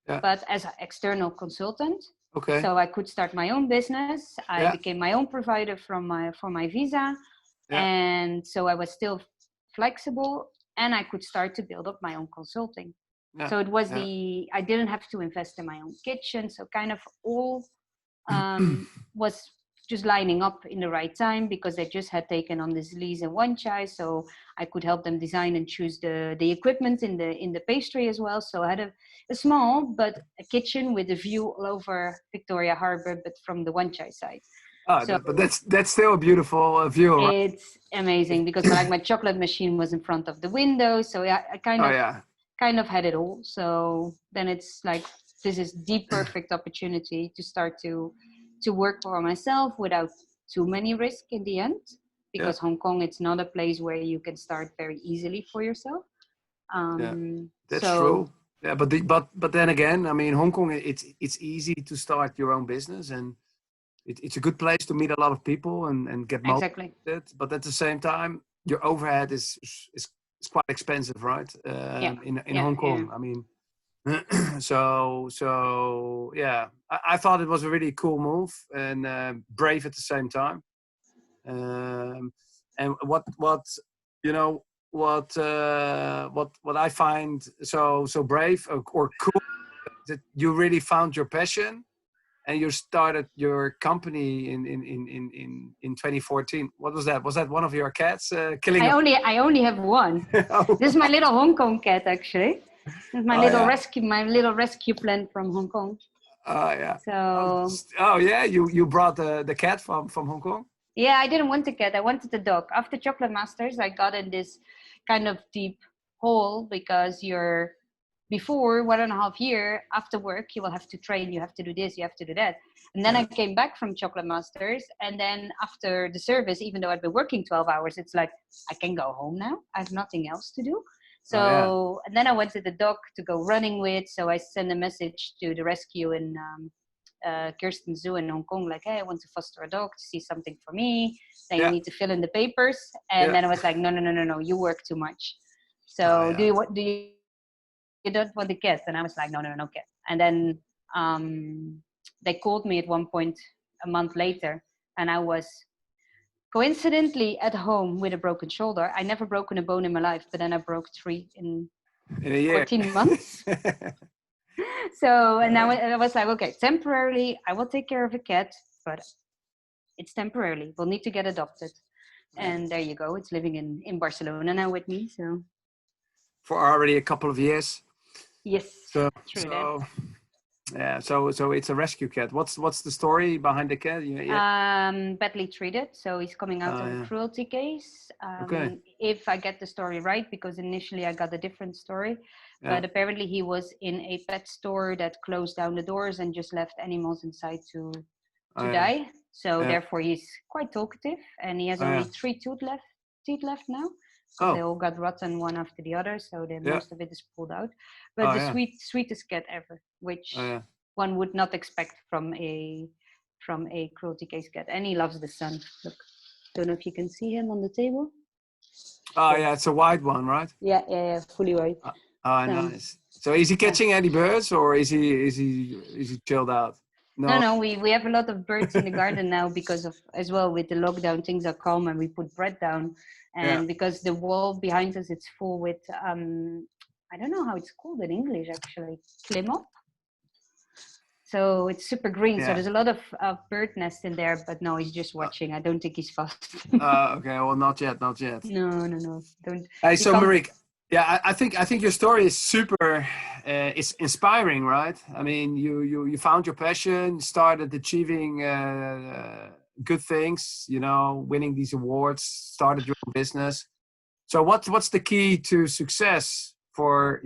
but as an external consultant. Okay. So I could start my own business. I became my own provider for my visa. And so I was still flexible, and I could start to build up my own consulting. So it was I didn't have to invest in my own kitchen. So kind of all was just lining up in the right time, because they just had taken on this lease in Wan Chai. So I could help them design and choose the equipment in the pastry as well. So I had a small, but a kitchen with a view all over Victoria Harbor, but from the Wan Chai side. Oh, so, but that's still a beautiful view. Right? It's amazing because like my chocolate machine was in front of the window. So I kind of had it all. So then it's like, this is the perfect opportunity to start to work for myself without too many risks in the end, because Hong Kong, it's not a place where you can start very easily for yourself. That's true. Yeah, but then again, I mean, Hong Kong, it's easy to start your own business, and it's a good place to meet a lot of people and get motivated. But at the same time, your overhead is quite expensive, right? In Hong Kong, I mean. So yeah, I thought it was a really cool move and brave at the same time. And what you know what I find so brave or cool, that you really found your passion and you started your company in 2014. What was that? Was that one of your cats killing? I only have one. This is my little Hong Kong cat, actually. It's my little rescue plant from Hong Kong. Oh yeah. So. Oh yeah, you brought the cat from Hong Kong. Yeah, I didn't want a cat. I wanted a dog. After Chocolate Masters, I got in this kind of deep hole, because before 1.5 years after work, you will have to train. You have to do this. You have to do that. And then I came back from Chocolate Masters, and then after the service, even though I'd been working 12 hours, it's like, I can go home now. I have nothing else to do. So, and then I wanted the dog to go running with. So I sent a message to the rescue in Kirsten Zoo in Hong Kong, like, hey, I want to foster a dog to see something for me. Then you need to fill in the papers. And then I was like, no, you work too much. So do you don't want the cat? And I was like, no cat. And then they called me at one point a month later, and I was coincidentally at home with a broken shoulder. I never broken a bone in my life, but then I broke 3 in a year. 14 months. So, and I was like, okay, temporarily, I will take care of a cat, but it's temporarily. We'll need to get adopted. And there you go. It's living in Barcelona now with me. So. For already a couple of years. Yes. So Yeah. So it's a rescue cat. What's the story behind the cat? Badly treated, so he's coming out of a Yeah. cruelty case. Okay. If I get the story right, because initially I got a different story, Yeah. but apparently he was in a pet store that closed down the doors and just left animals inside Oh to yeah. die. So Yeah. therefore he's quite talkative, and he has Oh only yeah. teeth left now, because they Oh all got rotten one after the other, so then yeah. most of it is pulled out. But Oh the yeah. sweetest cat ever, which Oh yeah. one would not expect from a cruelty case cat. And he loves the sun. Look, don't know if you can see him on the table. Oh Yeah, yeah. It's a white one, right? yeah, fully white. Oh, So nice. So is he yeah. catching any birds, or is he chilled out? No, No. no, we have a lot of birds in the garden now because of, as well, with the lockdown, things are calm and we put bread down. Yeah. And because the wall behind us, it's full with, I don't know how it's called in English actually, klimop. So it's super green. So Yeah. there's a lot of bird nests in there, but no, he's just watching. I don't think he's fast. Okay. Well, not yet. Not yet. No, don't. Hey, You so can't. Marike, yeah, I think your story is super. It's inspiring, right? I mean, you found your passion, started achieving good things. Winning these awards, started your own business. So what's the key to success for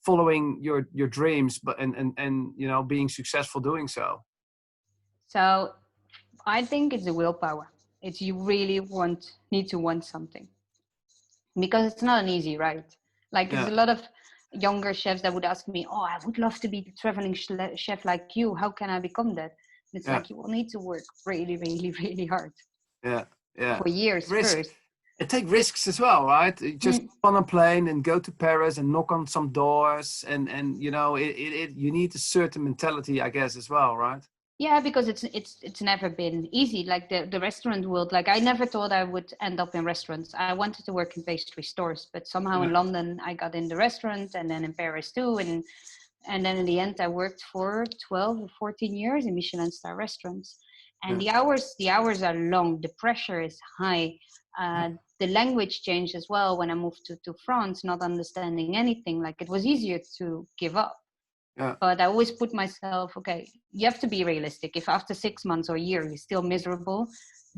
following your dreams, but and being successful doing so? So I think it's a willpower. It's you really need to want something, because it's not an easy ride. Like there's Yeah, a lot of younger chefs that would ask me, "Oh, I would love to be the traveling chef like you. How can I become that?" And it's yeah, like you will need to work really, really, really hard yeah, yeah. for years Risk. first. It takes risks as well, right? You just Mm. on a plane and go to Paris and knock on some doors, and you need a certain mentality, I guess, as well, right? Yeah, because it's never been easy. Like the restaurant world, like I never thought I would end up in restaurants. I wanted to work in pastry stores, but somehow in Yeah, London I got in the restaurant, and then in Paris too, and then in the end I worked for 12 or 14 years in Michelin star restaurants. And yeah, the hours are long, the pressure is high. yeah, The language changed as well when I moved to France, not understanding anything. Like it was easier to give up, yeah, but I always put myself, okay, you have to be realistic. If after 6 months or a year you're still miserable,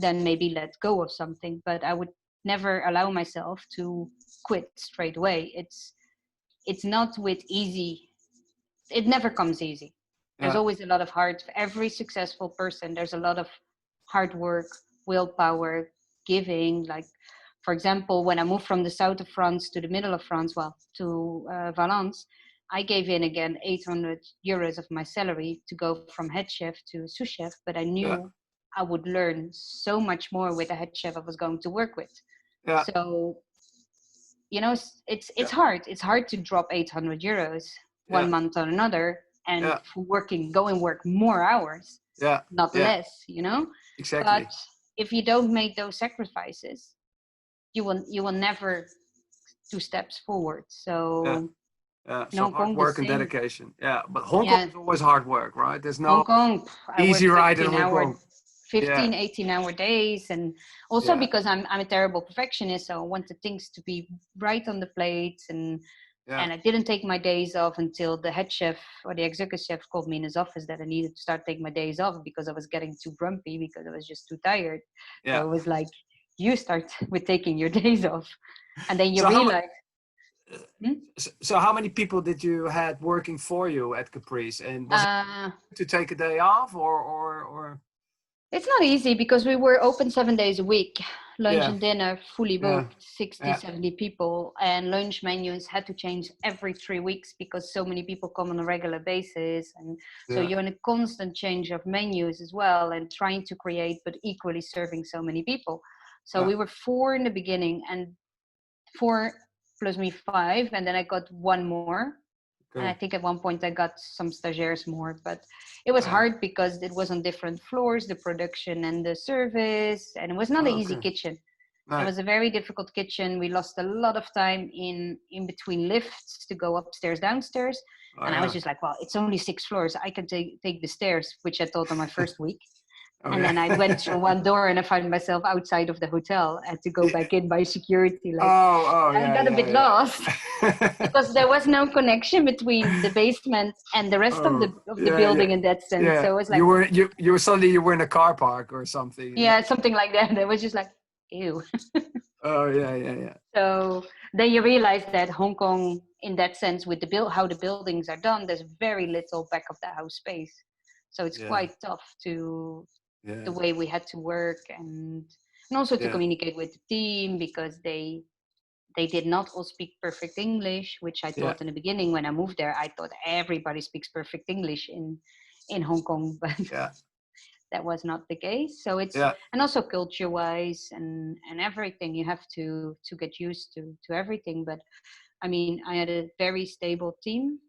then maybe let go of something. But I would never allow myself to quit straight away. It's not with easy. It never comes easy. There's yeah, always a lot of hard. For every successful person, there's a lot of hard work, willpower, giving. Like, for example, when I moved from the south of France to the middle of France, well, to Valence, I gave in again 800 euros of my salary to go from head chef to sous chef, but I yeah, knew I would learn so much more with the head chef I was going to work with. yeah, So, it's yeah, hard. It's hard to drop 800 euros yeah, one month on another, and yeah, for go and work more hours, yeah, not yeah, less. But exactly. if you don't make those sacrifices, you will never do steps forward. Yeah, So yeah. in So Hong hard Kong, the work and same. dedication. Yeah, but Hong Kong Yeah, is always hard work, right? There's Hong no Kong, I easy work ride in 15 Hong hour Kong. Yeah, 15 18-hour days, and also yeah, because I'm a terrible perfectionist, so I wanted things to be right on the plates, yeah. and I didn't take my days off until the head chef or the executive chef called me in his office that I needed to start taking my days off because I was getting too grumpy because I was just too tired. So Yeah. it was like, you start with taking your days off, and then you So how realize, hmm? so how many people did you had working for you at Caprice, and was it uh, to take a day off or It's not easy because we were open 7 days a week, lunch yeah, and dinner fully yeah, booked, 60, yeah, 70 people, and lunch menus had to change every 3 weeks because so many people come on a regular basis. And so yeah, you're in a constant change of menus as well and trying to create, but equally serving so many people. So yeah. we were four in the beginning, and four plus me five, and then I got one more, and I Okay. think at one point I got some stagiaires more, but it was Yeah. hard because it was on different floors, the production and the service, and it was not an Oh, easy okay. kitchen. It Right. was a very difficult kitchen. We lost a lot of time in between lifts to go upstairs, downstairs, Oh and I was yeah. just like, well, it's only 6 floors. I can take the stairs, which I thought on my first week. Oh, And yeah. then I went through one door and I found myself outside of the hotel. I had to go back in by security. Like, Oh, I yeah, got a bit yeah, lost yeah. because there was no connection between the basement and the rest of Oh, the yeah, building yeah, in that sense. yeah. So it was like, You were suddenly you were in a car park or something. yeah, something like that. It was just like, ew. Oh, yeah, yeah, yeah. So then you realize that Hong Kong, in that sense, with how the buildings are done, there's very little back of the house space. So it's Yeah, quite tough to the yeah, way we had to work and also to yeah, communicate with the team because they did not all speak perfect English, which I yeah, thought in the beginning when I moved there. I thought everybody speaks perfect English in Hong Kong, but yeah, that was not the case. So it's yeah, and also culture wise and everything you have to get used to everything. But I mean, I had a very stable team.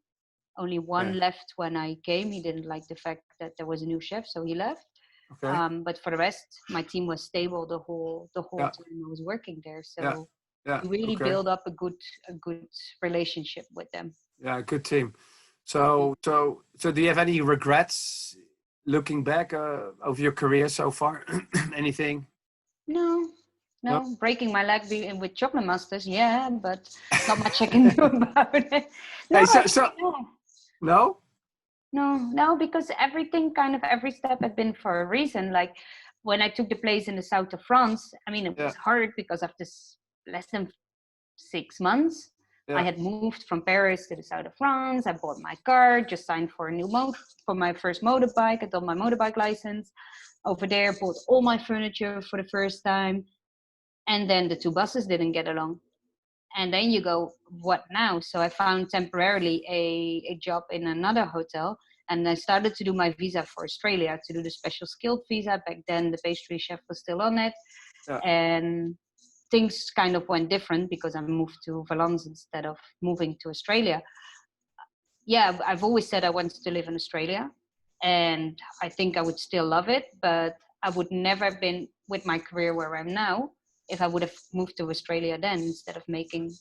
Only one okay, left when I came. He didn't like the fact that there was a new chef, so he left. okay, But for the rest, my team was stable the whole yeah, time I was working there. yeah, So yeah, you really okay, build up a good relationship with them. yeah, good team. Mm. So do you have any regrets looking back of your career so far? Anything? No, No. no, breaking my leg with chocolate masters, yeah, but not much I can do about it. No, Hey, so actually, no. no? No, because everything kind of every step had been for a reason. Like when I took the place in the south of France, I mean, it Yeah, was hard because after less than 6 months, I yeah, had moved from Paris to the south of France. I bought my car, just signed for a new for my first motorbike. I got my motorbike license over there, bought all my furniture for the first time. And then the two buses didn't get along. And then you go, what now? So I found temporarily a job in another hotel, and I started to do my visa for Australia to do the special skilled visa. Back then the pastry chef was still on it, yeah, and things kind of went different because I moved to Valence instead of moving to Australia. Yeah, I've always said I wanted to live in Australia, and I think I would still love it, but I would never have been with my career where I'm now if I would have moved to Australia then instead of making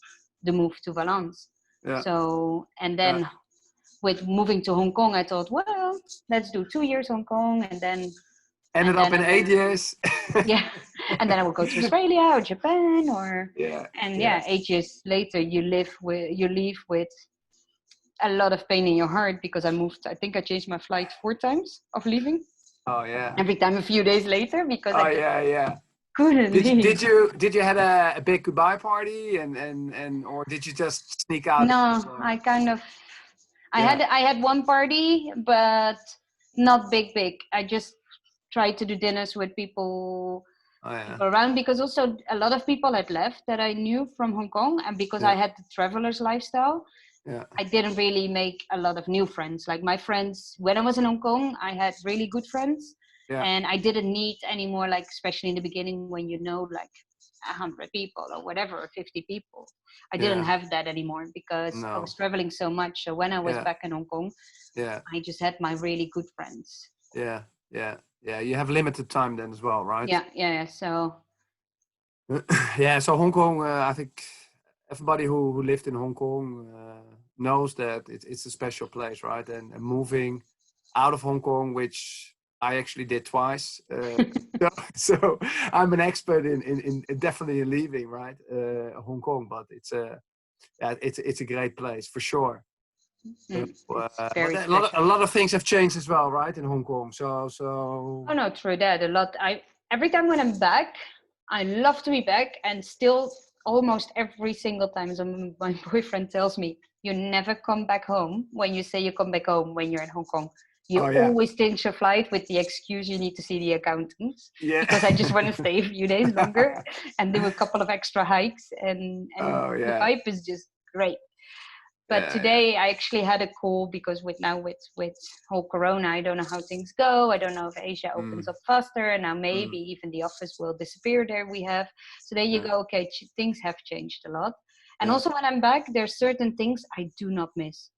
the move to Valence. yeah, So, and yeah. then with moving to Hong Kong, I thought, well, let's do 2 years Hong Kong, Ended and up then in I eight will, years. yeah, and then I will go to Australia or Japan Yeah, and yeah, yeah, 8 years later, you leave with a lot of pain in your heart because I moved. I think I changed my flight 4 times of leaving. oh yeah, Every time a few days later because I oh just yeah, yeah. couldn't leave. Did you had a big goodbye party and or did you just sneak out? No, I kind of Yeah, I had one party, but not big. I just tried to do dinners with oh yeah, people around because also a lot of people had left that I knew from Hong Kong, and because I yeah, had the traveler's lifestyle, yeah, I didn't really make a lot of new friends. Like my friends, when I was in Hong Kong, I had really good friends, yeah, and I didn't need anymore. Like especially in the beginning, when you know like 100 people or whatever, or 50 people, I didn't yeah. have that anymore because I was No, traveling so much. So when I was yeah, back in Hong Kong, yeah, I just had my really good friends. yeah, yeah, yeah. You have limited time then as well, right? Yeah. So Yeah. So Hong Kong, I think everybody who lived in Hong Kong knows that it's a special place, right? And moving out of Hong Kong, which I actually did twice. So I'm an expert in definitely in leaving, right? Hong Kong, but yeah, it's a great place for sure. So, it's but very a special. lot of things have changed as well, right, in Hong Kong. Oh no, true that a lot. I every time when I'm back, I love to be back, and still almost every single time, so my boyfriend tells me, "You never come back home when you say you come back home when you're in Hong Kong. You Oh yeah, always change your flight with the excuse you need to see the accountants yeah. because I just want to stay a few days longer and do a couple of extra hikes, and Oh the yeah, vibe is just great." But yeah, yeah. today I actually had a call because with whole corona, I don't know how things go. I don't know if Asia opens Mm, up faster, and now maybe mm, even the office will disappear there we have. So there you yeah, go. Okay, things have changed a lot. And yeah. also when I'm back, there's certain things I do not miss.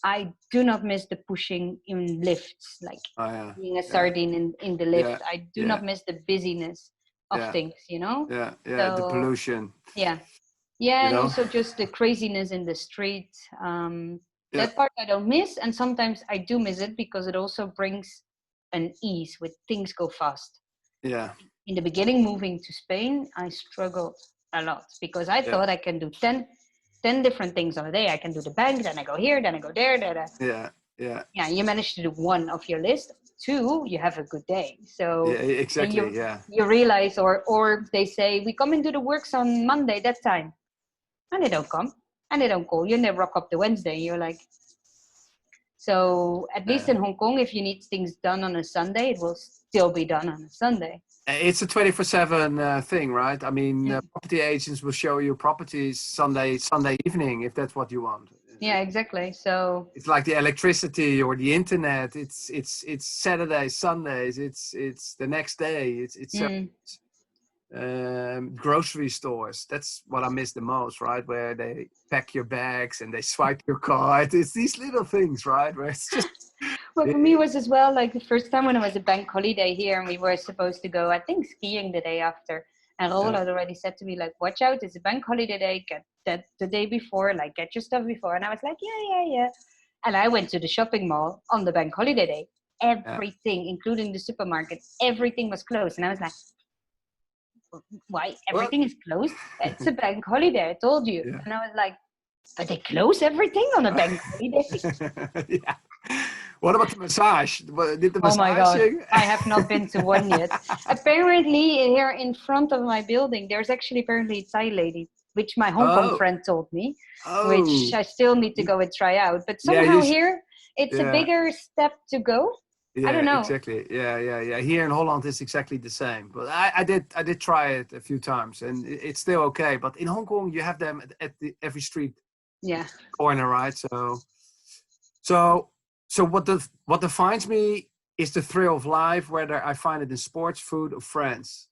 I do not miss the pushing in lifts, like Oh yeah, being a yeah, sardine in the lift. yeah, I do yeah, not miss the busyness of yeah, things, you know? yeah, yeah. The So pollution, yeah, yeah, you and know. also just the craziness in the street. Yeah, That part I don't miss, and sometimes I do miss it because it also brings an ease with things go fast. Yeah. In the beginning, moving to Spain, I struggled a lot because I thought I can do 10 different things on a day. I can do the bank, then I go here, then I go there. Yeah. Yeah. Yeah, you manage to do one of your list. Two, you have a good day. So Yeah. Exactly. Yeah. you realize, or they say, we come into the works on Monday, that time. And they don't come. And they don't call you. And they rock up the Wednesday. You're like, so at least in Hong Kong, if you need things done on a Sunday, it will still be done on a Sunday. It's a 24/7 thing, right? I mean, property agents will show you properties Sunday evening if that's what you want. Yeah, exactly. So it's like the electricity or the internet. It's Saturdays, Sundays. It's the next day. It's grocery stores. That's what I miss the most, right? Where they pack your bags and they swipe your card. It's these little things, right? Where it's just. Well, for me, it was as well like the first time when it was a bank holiday here and we were supposed to go, I think, skiing the day after. And Roel had already said to me, like, watch out, it's a bank holiday day, get that the day before, like, get your stuff before. And I was like, yeah. And I went to the shopping mall on the bank holiday day. Everything, including the supermarket, everything was closed. And I was like, why? Everything is closed? It's a bank holiday, I told you. Yeah. And I was like, but they close everything on a bank holiday? Yeah. What about the massage? Did the massage? Oh my God, I have not been to one yet. Apparently here in front of my building, there's actually apparently a Thai lady, which my Hong Kong friend told me, which I still need to go and try out. But somehow here, it's a bigger step to go. Yeah, I don't know. Exactly. Yeah. Here in Holland, it's exactly the same. But I did try it a few times, and it's still okay. But in Hong Kong, you have them at every street corner, right? So what defines me is the thrill of life, whether I find it in sports, food, or friends.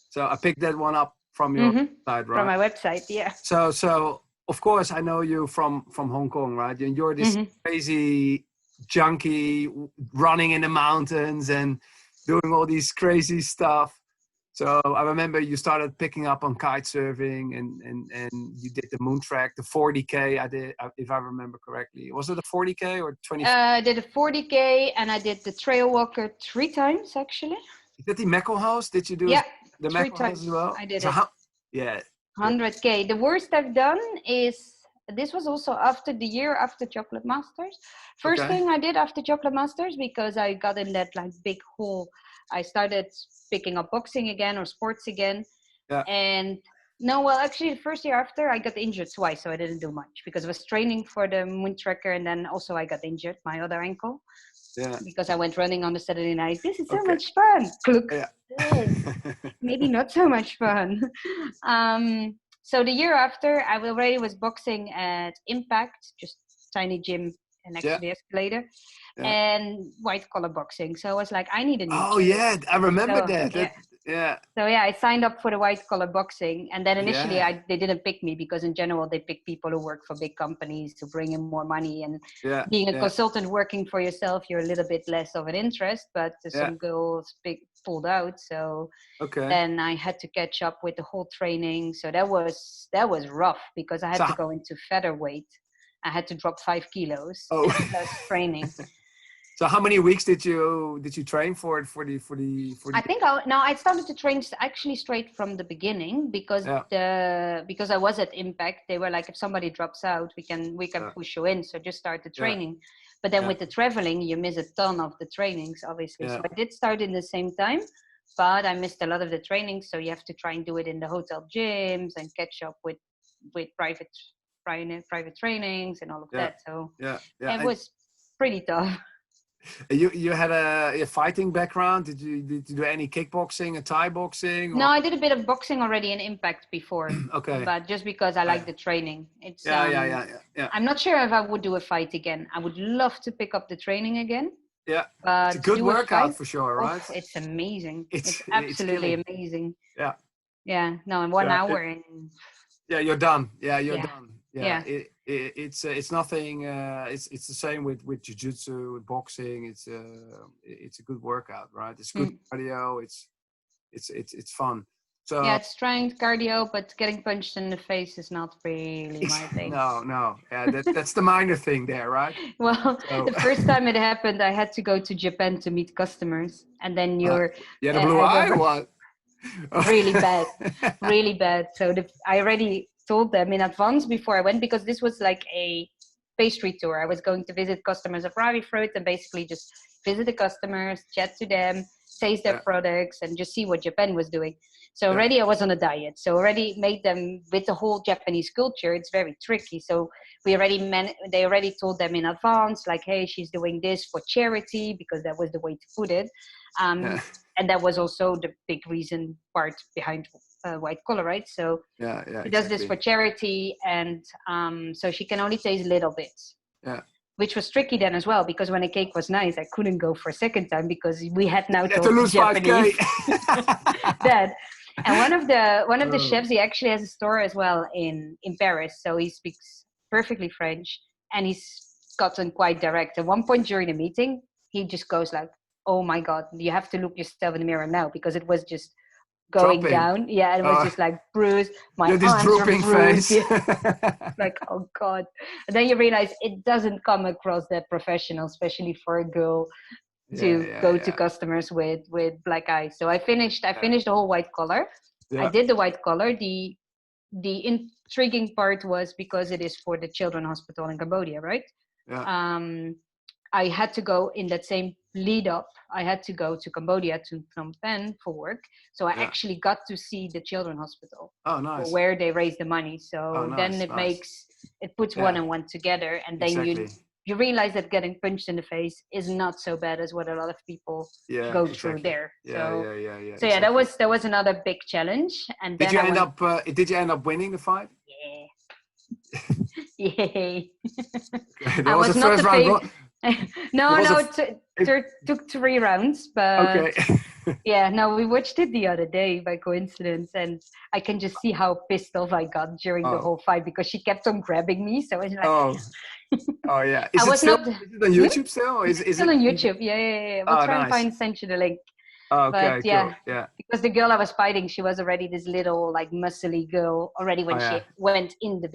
So I picked that one up from your website, right? From my website, yeah. So of course I know you from Hong Kong, right? And you're this crazy junkie running in the mountains and doing all these crazy stuff. So I remember you started picking up on kite surfing and you did the moon track, the 40K. I did, if I remember correctly. Was it a 40K or 20? I did a 40K and I did the trail walker 3 times actually. You did the Mekko House? Did you do the Mekko House as well? I did so it. 100K. The worst I've done is, this was also after the year after Chocolate Masters. First thing I did after Chocolate Masters, because I got in that like big hole, I started picking up boxing again or sports again. Yeah. And no, well, actually the first year after I got injured twice, so I didn't do much because I was training for the moon tracker and then also I got injured, my other ankle. Yeah. Because I went running on a Saturday night. This is so much fun. Maybe not so much fun. So the year after, I already was boxing at Impact, just tiny gym next to the escalator, and white collar boxing. So I was like, I need a new gym. Oh yeah, I remember that. So I signed up for the white collar boxing, and then initially they didn't pick me because in general they pick people who work for big companies to bring in more money, and being a consultant working for yourself, you're a little bit less of an interest. But some girls pulled out, so then I had to catch up with the whole training. So that was rough because I had to go into featherweight. I had to drop 5 kilos plus training. So how many weeks did you train for the? I think I started to train actually straight from the beginning because because I was at Impact, they were like, if somebody drops out, we can push you in. So just start the training. But then with the traveling, you miss a ton of the trainings, obviously. So I did start in the same time, but I missed a lot of the trainings. So you have to try and do it in the hotel gyms and catch up with private trainings and all of that. So it was pretty tough. You had a fighting background. Did you do any kickboxing, a Thai boxing? Or? No, I did a bit of boxing already in Impact before. But just because I like the training, it's I'm not sure if I would do a fight again. I would love to pick up the training again. Yeah, but it's a good workout for sure, right? It's amazing. It's absolutely amazing. Yeah. No, in 1 hour. You're done. You're done. It's nothing. It's the same with jiu-jitsu, with boxing. It's a good workout, right? It's good cardio. It's fun. Yeah, So it's strength, cardio, but getting punched in the face is not really my thing. no. Yeah, that's the minor thing there, right? Well, So the first time it happened, I had to go to Japan to meet customers, and then you're you had a blue eye or I what? really bad, really bad. So I already told them in advance before I went, because this was like a pastry tour. I was going to visit customers of Ravi Fruit and basically just visit the customers, chat to them, taste their Yeah, products, and just see what Japan was doing. So yeah, already I was on a diet. So already made them with the whole Japanese culture. It's very tricky. So they already told them in advance, like, hey, she's doing this for charity, because that was the way to put it. yeah, And that was also the big reason part behind white collar, right? So yeah, she does this exactly. for charity, and so she can only taste little bits, Yeah, which was tricky then as well, because when the cake was nice, I couldn't go for a second time because we had now you had to told the lose 5K. Japanese that. And one of the Oh, chefs, he actually has a store as well in Paris, so he speaks perfectly French, and he's gotten quite direct. At one point during the meeting, he just goes like, "Oh my God, you have to look yourself in the mirror now," because it was just going dropping. down. Yeah, and it was just like bruised. You My had this arms were drooping bruised. face. Yeah. Like, oh God. And then you realize it doesn't come across that professional, especially for a girl Yeah, to yeah, go to yeah, customers with black eyes. So I finished the whole white collar. I yeah, did the white collar. The intriguing part was because it is for the children hospital in Cambodia, right? yeah, um, I had to go in that same lead up. I had to go to Cambodia to Phnom Penh for work. So I yeah. actually got to see the children hospital Oh, for nice. where they raise the money. Oh, So then nice, nice. it puts one Yeah, and one together, and then you exactly. you realize that getting punched in the face is not so bad as what a lot of people Yeah, go through exactly. there. Yeah, So yeah, yeah, yeah, so yeah, that exactly. was another big challenge. And then I went, Did you end up winning the fight? yeah, yay. Okay, that I was the was not first the round. favorite. It No, was a. no, f- It, it took 3 rounds, but okay. yeah, no, we watched it the other day by coincidence, and I can just see how pissed off I got during the Oh, whole fight because she kept on grabbing me. So I was like, oh, oh, yeah. I was not. Is it on Hmm? YouTube still? It's Is still it? on YouTube. Yeah, yeah, yeah. We'll Oh, try and nice. send you the link. Oh, But okay, cool. yeah, Yeah. because the girl I was fighting, she was already this little like muscly girl already Oh, when yeah. she went in the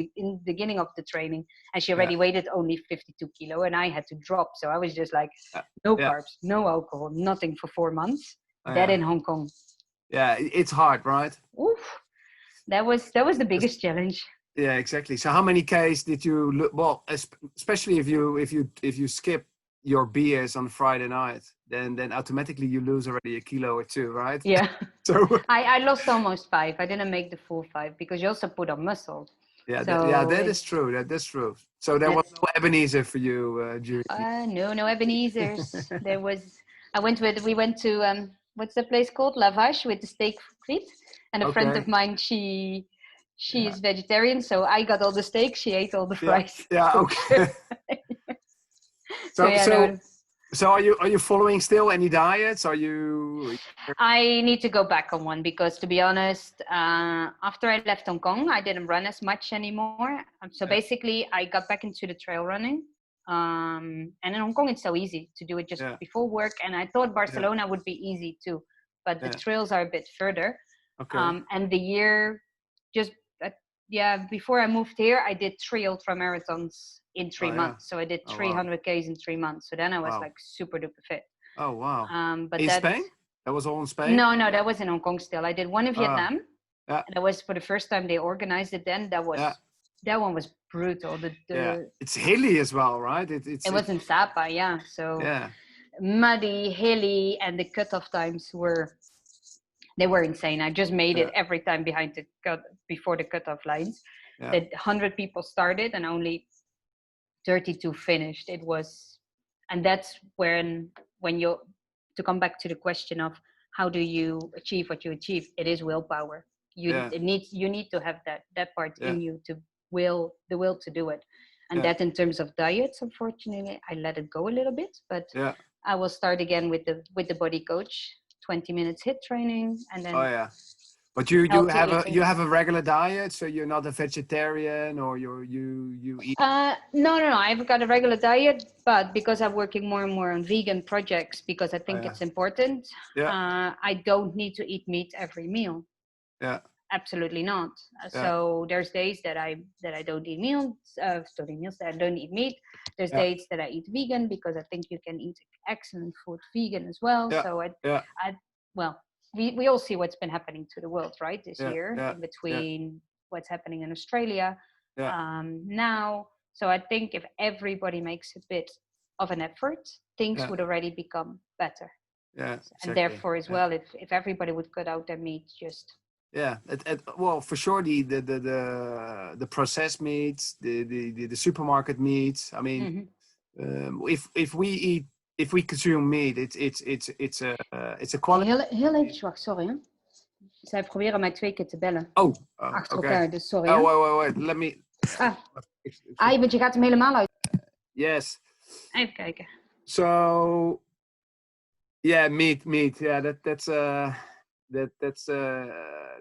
beginning of the training, and she Yeah. already weighed only 52 kilo, and I had to drop. So I was just like, Yeah. no Yeah. carbs, no alcohol, nothing for 4 months. Oh, That yeah. in Hong Kong. Yeah. It's hard, right? Oof, that was the Just- biggest challenge. Yeah, exactly. So, how many Ks did you look? Well, especially if you skip your BS on Friday night, then automatically you lose already a kilo or two, right? Yeah, So I lost almost 5. I didn't make the full 5 because you also put on muscle. yeah, So that is it's true. That's true. So there was that's no Ebenezer for you during. no Ebenezer's. We went to what's the place called? Lavash with the steak frites. And a friend of Okay. mine, she Yeah. is vegetarian, so I got all the steak, she ate all the Yeah. fries. Yeah. For sure. Okay. So So yeah, so no. so are you following still any diets? Are you? I need to go back on one because, to be honest, after I left Hong Kong, I didn't run as much anymore. So Yeah. basically, I got back into the trail running. And in Hong Kong, it's so easy to do it just Yeah. before work. And I thought Yeah. Barcelona would be easy too, but the Yeah. trails are a bit further. Okay. And the year just, yeah, before I moved here, I did 3 ultra marathons in three Oh yeah. months. So I did Oh wow. 300 Ks in 3 months. So then I was Wow. like super duper fit. Oh wow. But In that Spain? That was all in Spain? no, no, that was in Hong Kong still. I did one in Ah. Vietnam. Yeah. And that was for the first time they organized it then. Yeah. That one was brutal. Yeah. It's hilly as well, right? It was in Sapa, yeah. So yeah. muddy, hilly, and the cutoff times were insane. I just made it Yeah. every time before the cutoff lines. Yeah. That 100 people started and only 32 finished. It was, and that's when you to come back to the question of how do you achieve what you achieve. It is willpower. Yeah. You need to have that part Yeah. in you to the will to do it. And Yeah. that in terms of diets, unfortunately, I let it go a little bit, but Yeah. I will start again with the body coach, 20 minutes hit training, and Oh then yeah. But you healthy have eating. a regular diet, so you're not a vegetarian or you eat. No, no, no. I've got a regular diet, but because I'm working more and more on vegan projects, because I Oh think yeah. it's important, Yeah. I don't need to eat meat every meal. Yeah. Absolutely not. Yeah. So there's days that I don't eat meals, that I don't eat meat. There's Yeah. days that I eat vegan because I think you can eat excellent food vegan as well. Yeah. So Yeah. well, we all see what's been happening to the world, right, this Yeah. year, Yeah. in Yeah. between what's happening in Australia Yeah. now. So I think if everybody makes a bit of an effort, things Yeah. would already become better. Yeah. And Exactly. therefore, as Yeah. well, if everybody would cut out their meat, just Yeah, well, for sure, the processed meats, the supermarket meats. I mean, Mhm. if we consume meat, it's a quality. Heel even wacht, sorry. Hè. Zij proberen mij 2 keer te bellen. Oh, Achter okay. elkaar, dus sorry. Oh, Hè. wait. Let me. Ah, want je gaat hem helemaal uit. Yes. Even kijken. So, yeah, meat. Yeah,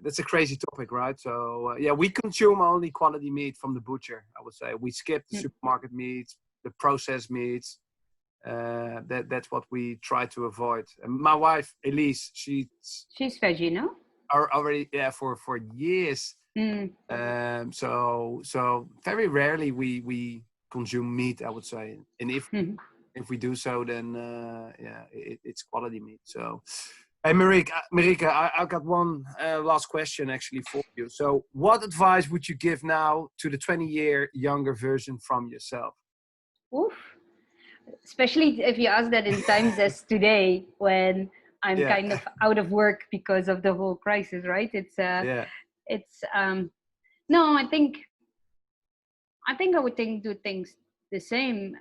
that's a crazy topic, right? So yeah, we consume only quality meat from the butcher. I would say we skip the supermarket meats, the processed meats. That's what we try to avoid. And my wife Elise, she's veggie, no? already for years. So very rarely we consume meat, I would say, and if we do so, then it's quality meat. So, hey, Marike, I got one last question actually for you. So, what advice would you give now to the 20-year younger version from yourself? Oof. Especially if you ask that in times as today, when I'm kind of out of work because of the whole crisis, right? No, I think I would do things the same.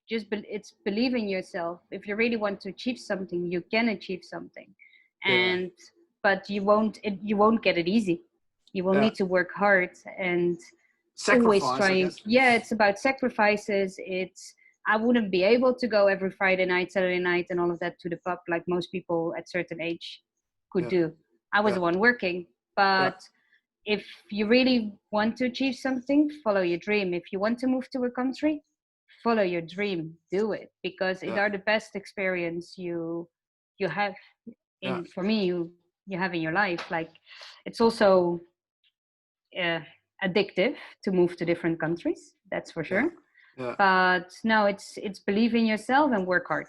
It's believe in yourself. If you really want to achieve something, you can achieve something, and but you won't get it easy. You will need to work hard and always trying. Yeah, it's about sacrifices. I wouldn't be able to go every Friday night, Saturday night, and all of that to the pub like most people at certain age could do. I was the one working, but if you really want to achieve something, follow your dream. If you want to move to a country, follow your dream. Do it, because it are the best experience you have for me you have in your life. Like, it's also addictive to move to different countries, that's for sure. But no, it's believe in yourself and work hard.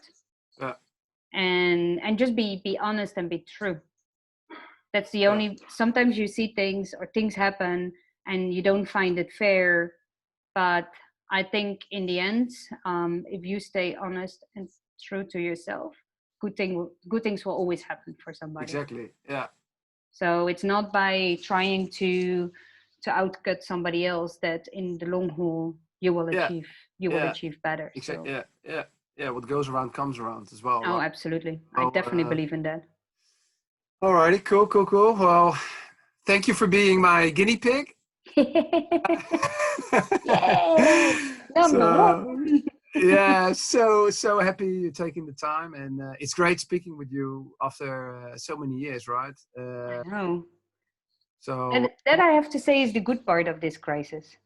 And just be honest and be true. That's the only. Sometimes you see things or things happen and you don't find it fair, but I think in the end, if you stay honest and true to yourself, good things will always happen for somebody. Exactly. Yeah. So it's not by trying to outcut somebody else that in the long haul you will achieve better. Exactly. So. Yeah. What goes around comes around as well. Oh, right? absolutely. I definitely believe in that. Alrighty, cool. Well, thank you for being my guinea pig. Yay! So happy you're taking the time, and it's great speaking with you after so many years, right? I know. So that I have to say is the good part of this crisis.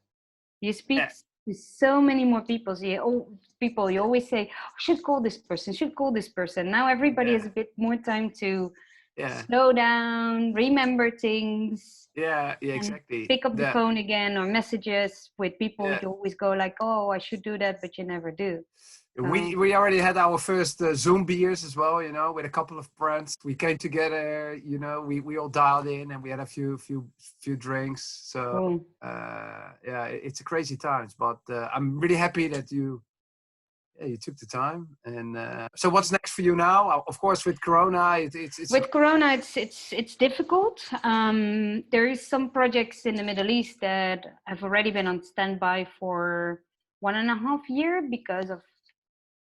You speak to so many more people. You always say, should call this person. Now everybody has a bit more time to slow down, remember things. Yeah, exactly. Pick up the phone again, or messages with people. You always go like, oh, I should do that, but you never do. We already had our first Zoom beers as well, with a couple of friends. We came together, we all dialed in and we had a few drinks. So it's a crazy times, but I'm really happy that you took the time. And so what's next for you now? Of course, with Corona, it's with Corona, it's difficult. There is some projects in the Middle East that have already been on standby for 1.5 years because of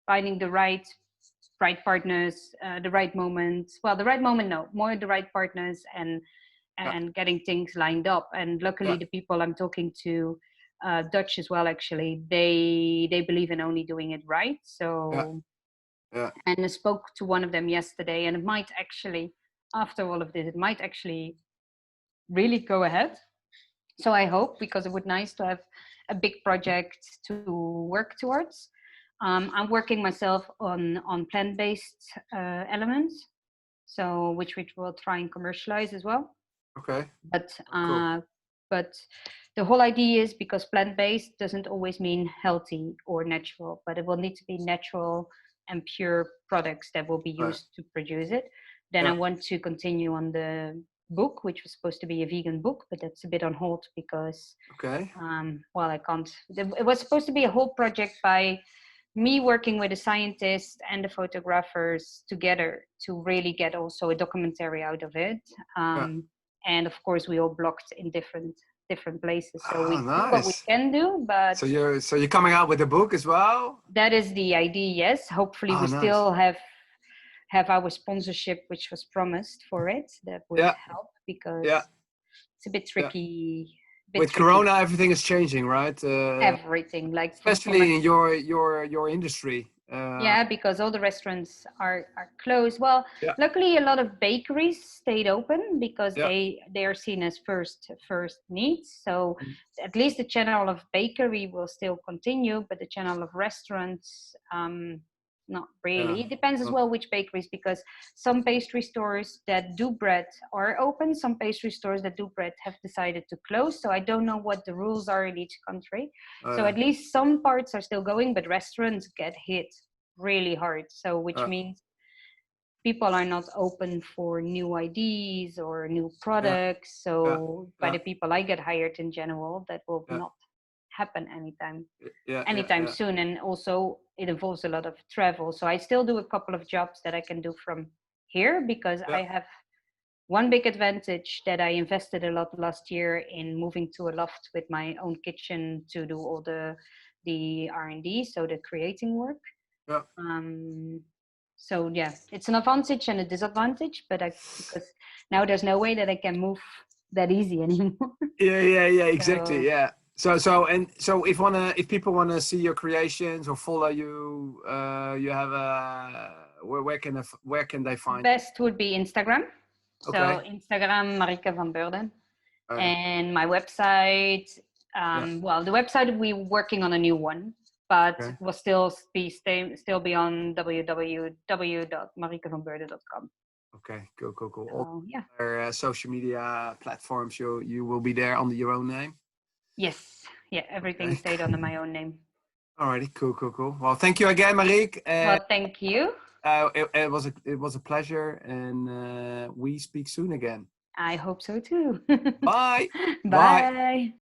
finding the right partners, the right moment. Well, the right moment, no, more the right partners, and getting things lined up. And luckily, the people I'm talking to, Dutch as well, actually, they believe in only doing it right. So, and I spoke to one of them yesterday, and it might actually, after all of this, it might actually really go ahead. So I hope, because it would be nice to have a big project to work towards. I'm working myself on plant-based elements, so which we will try and commercialize as well. Okay. But Cool. but the whole idea is because plant-based doesn't always mean healthy or natural, but it will need to be natural and pure products that will be Right. used to produce it. Then I Yeah. want to continue on the book, which was supposed to be a vegan book, but that's a bit on hold because Okay. well, I can't. It was supposed to be a whole project by me working with the scientists and the photographers together to really get also a documentary out of it. Yeah. And of course, we all blocked in different places, so Oh, we do what we nice. can do. But So you're coming out with a book as well? that is the idea. Yes, hopefully we Oh, nice. still have our sponsorship, which was promised for it. That would Yeah. help because Yeah. it's a bit Yeah. tricky. Bit With tricky. Corona, everything is changing, right? Everything like for my Especially in your industry. yeah, because all the restaurants are closed. Well, Yeah. luckily a lot of bakeries stayed open because Yeah. they are seen as first needs. So Mm. at least the channel of bakery will still continue, but the channel of restaurants not Yeah. really. It depends as Not, well which bakeries, because some pastry stores that do bread are open, some pastry stores that do bread have decided to close. So I don't know what the rules are in each country. So at least some parts are still going, but restaurants get hit really hard. So which uh, means people are not open for new ideas or new yeah. products. Yeah. So by Yeah. the people I get hired in general, that will Yeah. not happen anytime Yeah. Yeah. anytime Yeah. soon. And also it involves a lot of travel. So I still do a couple of jobs that I can do from here because Yeah. I have one big advantage that I invested a lot last year in moving to a loft with my own kitchen to do all the R&D, so the creating work. Yeah. Um, so yeah, it's an advantage and a disadvantage, but because now there's no way that I can move that easy anymore. Yeah. Yeah. Yeah. Exactly. So Yeah. So if people wanna see your creations or follow you, you have a where can they find you? best would be Instagram. So Okay. Instagram, Marike Van Beurden. Okay. And my website, Yeah. well, the website we're working on a new one, but Okay. will still be on www.marikevanbeurden.com. Okay. Cool. Cool. Cool. All So yeah, their social media platforms, you will be there under your own name. yes, yeah, everything Okay. stayed under my own name. Alrighty. Cool. Cool. Cool. Well, thank you again, Marique. Well, thank you. It was a pleasure, and we speak soon again. I hope so too. Bye. Bye. Bye.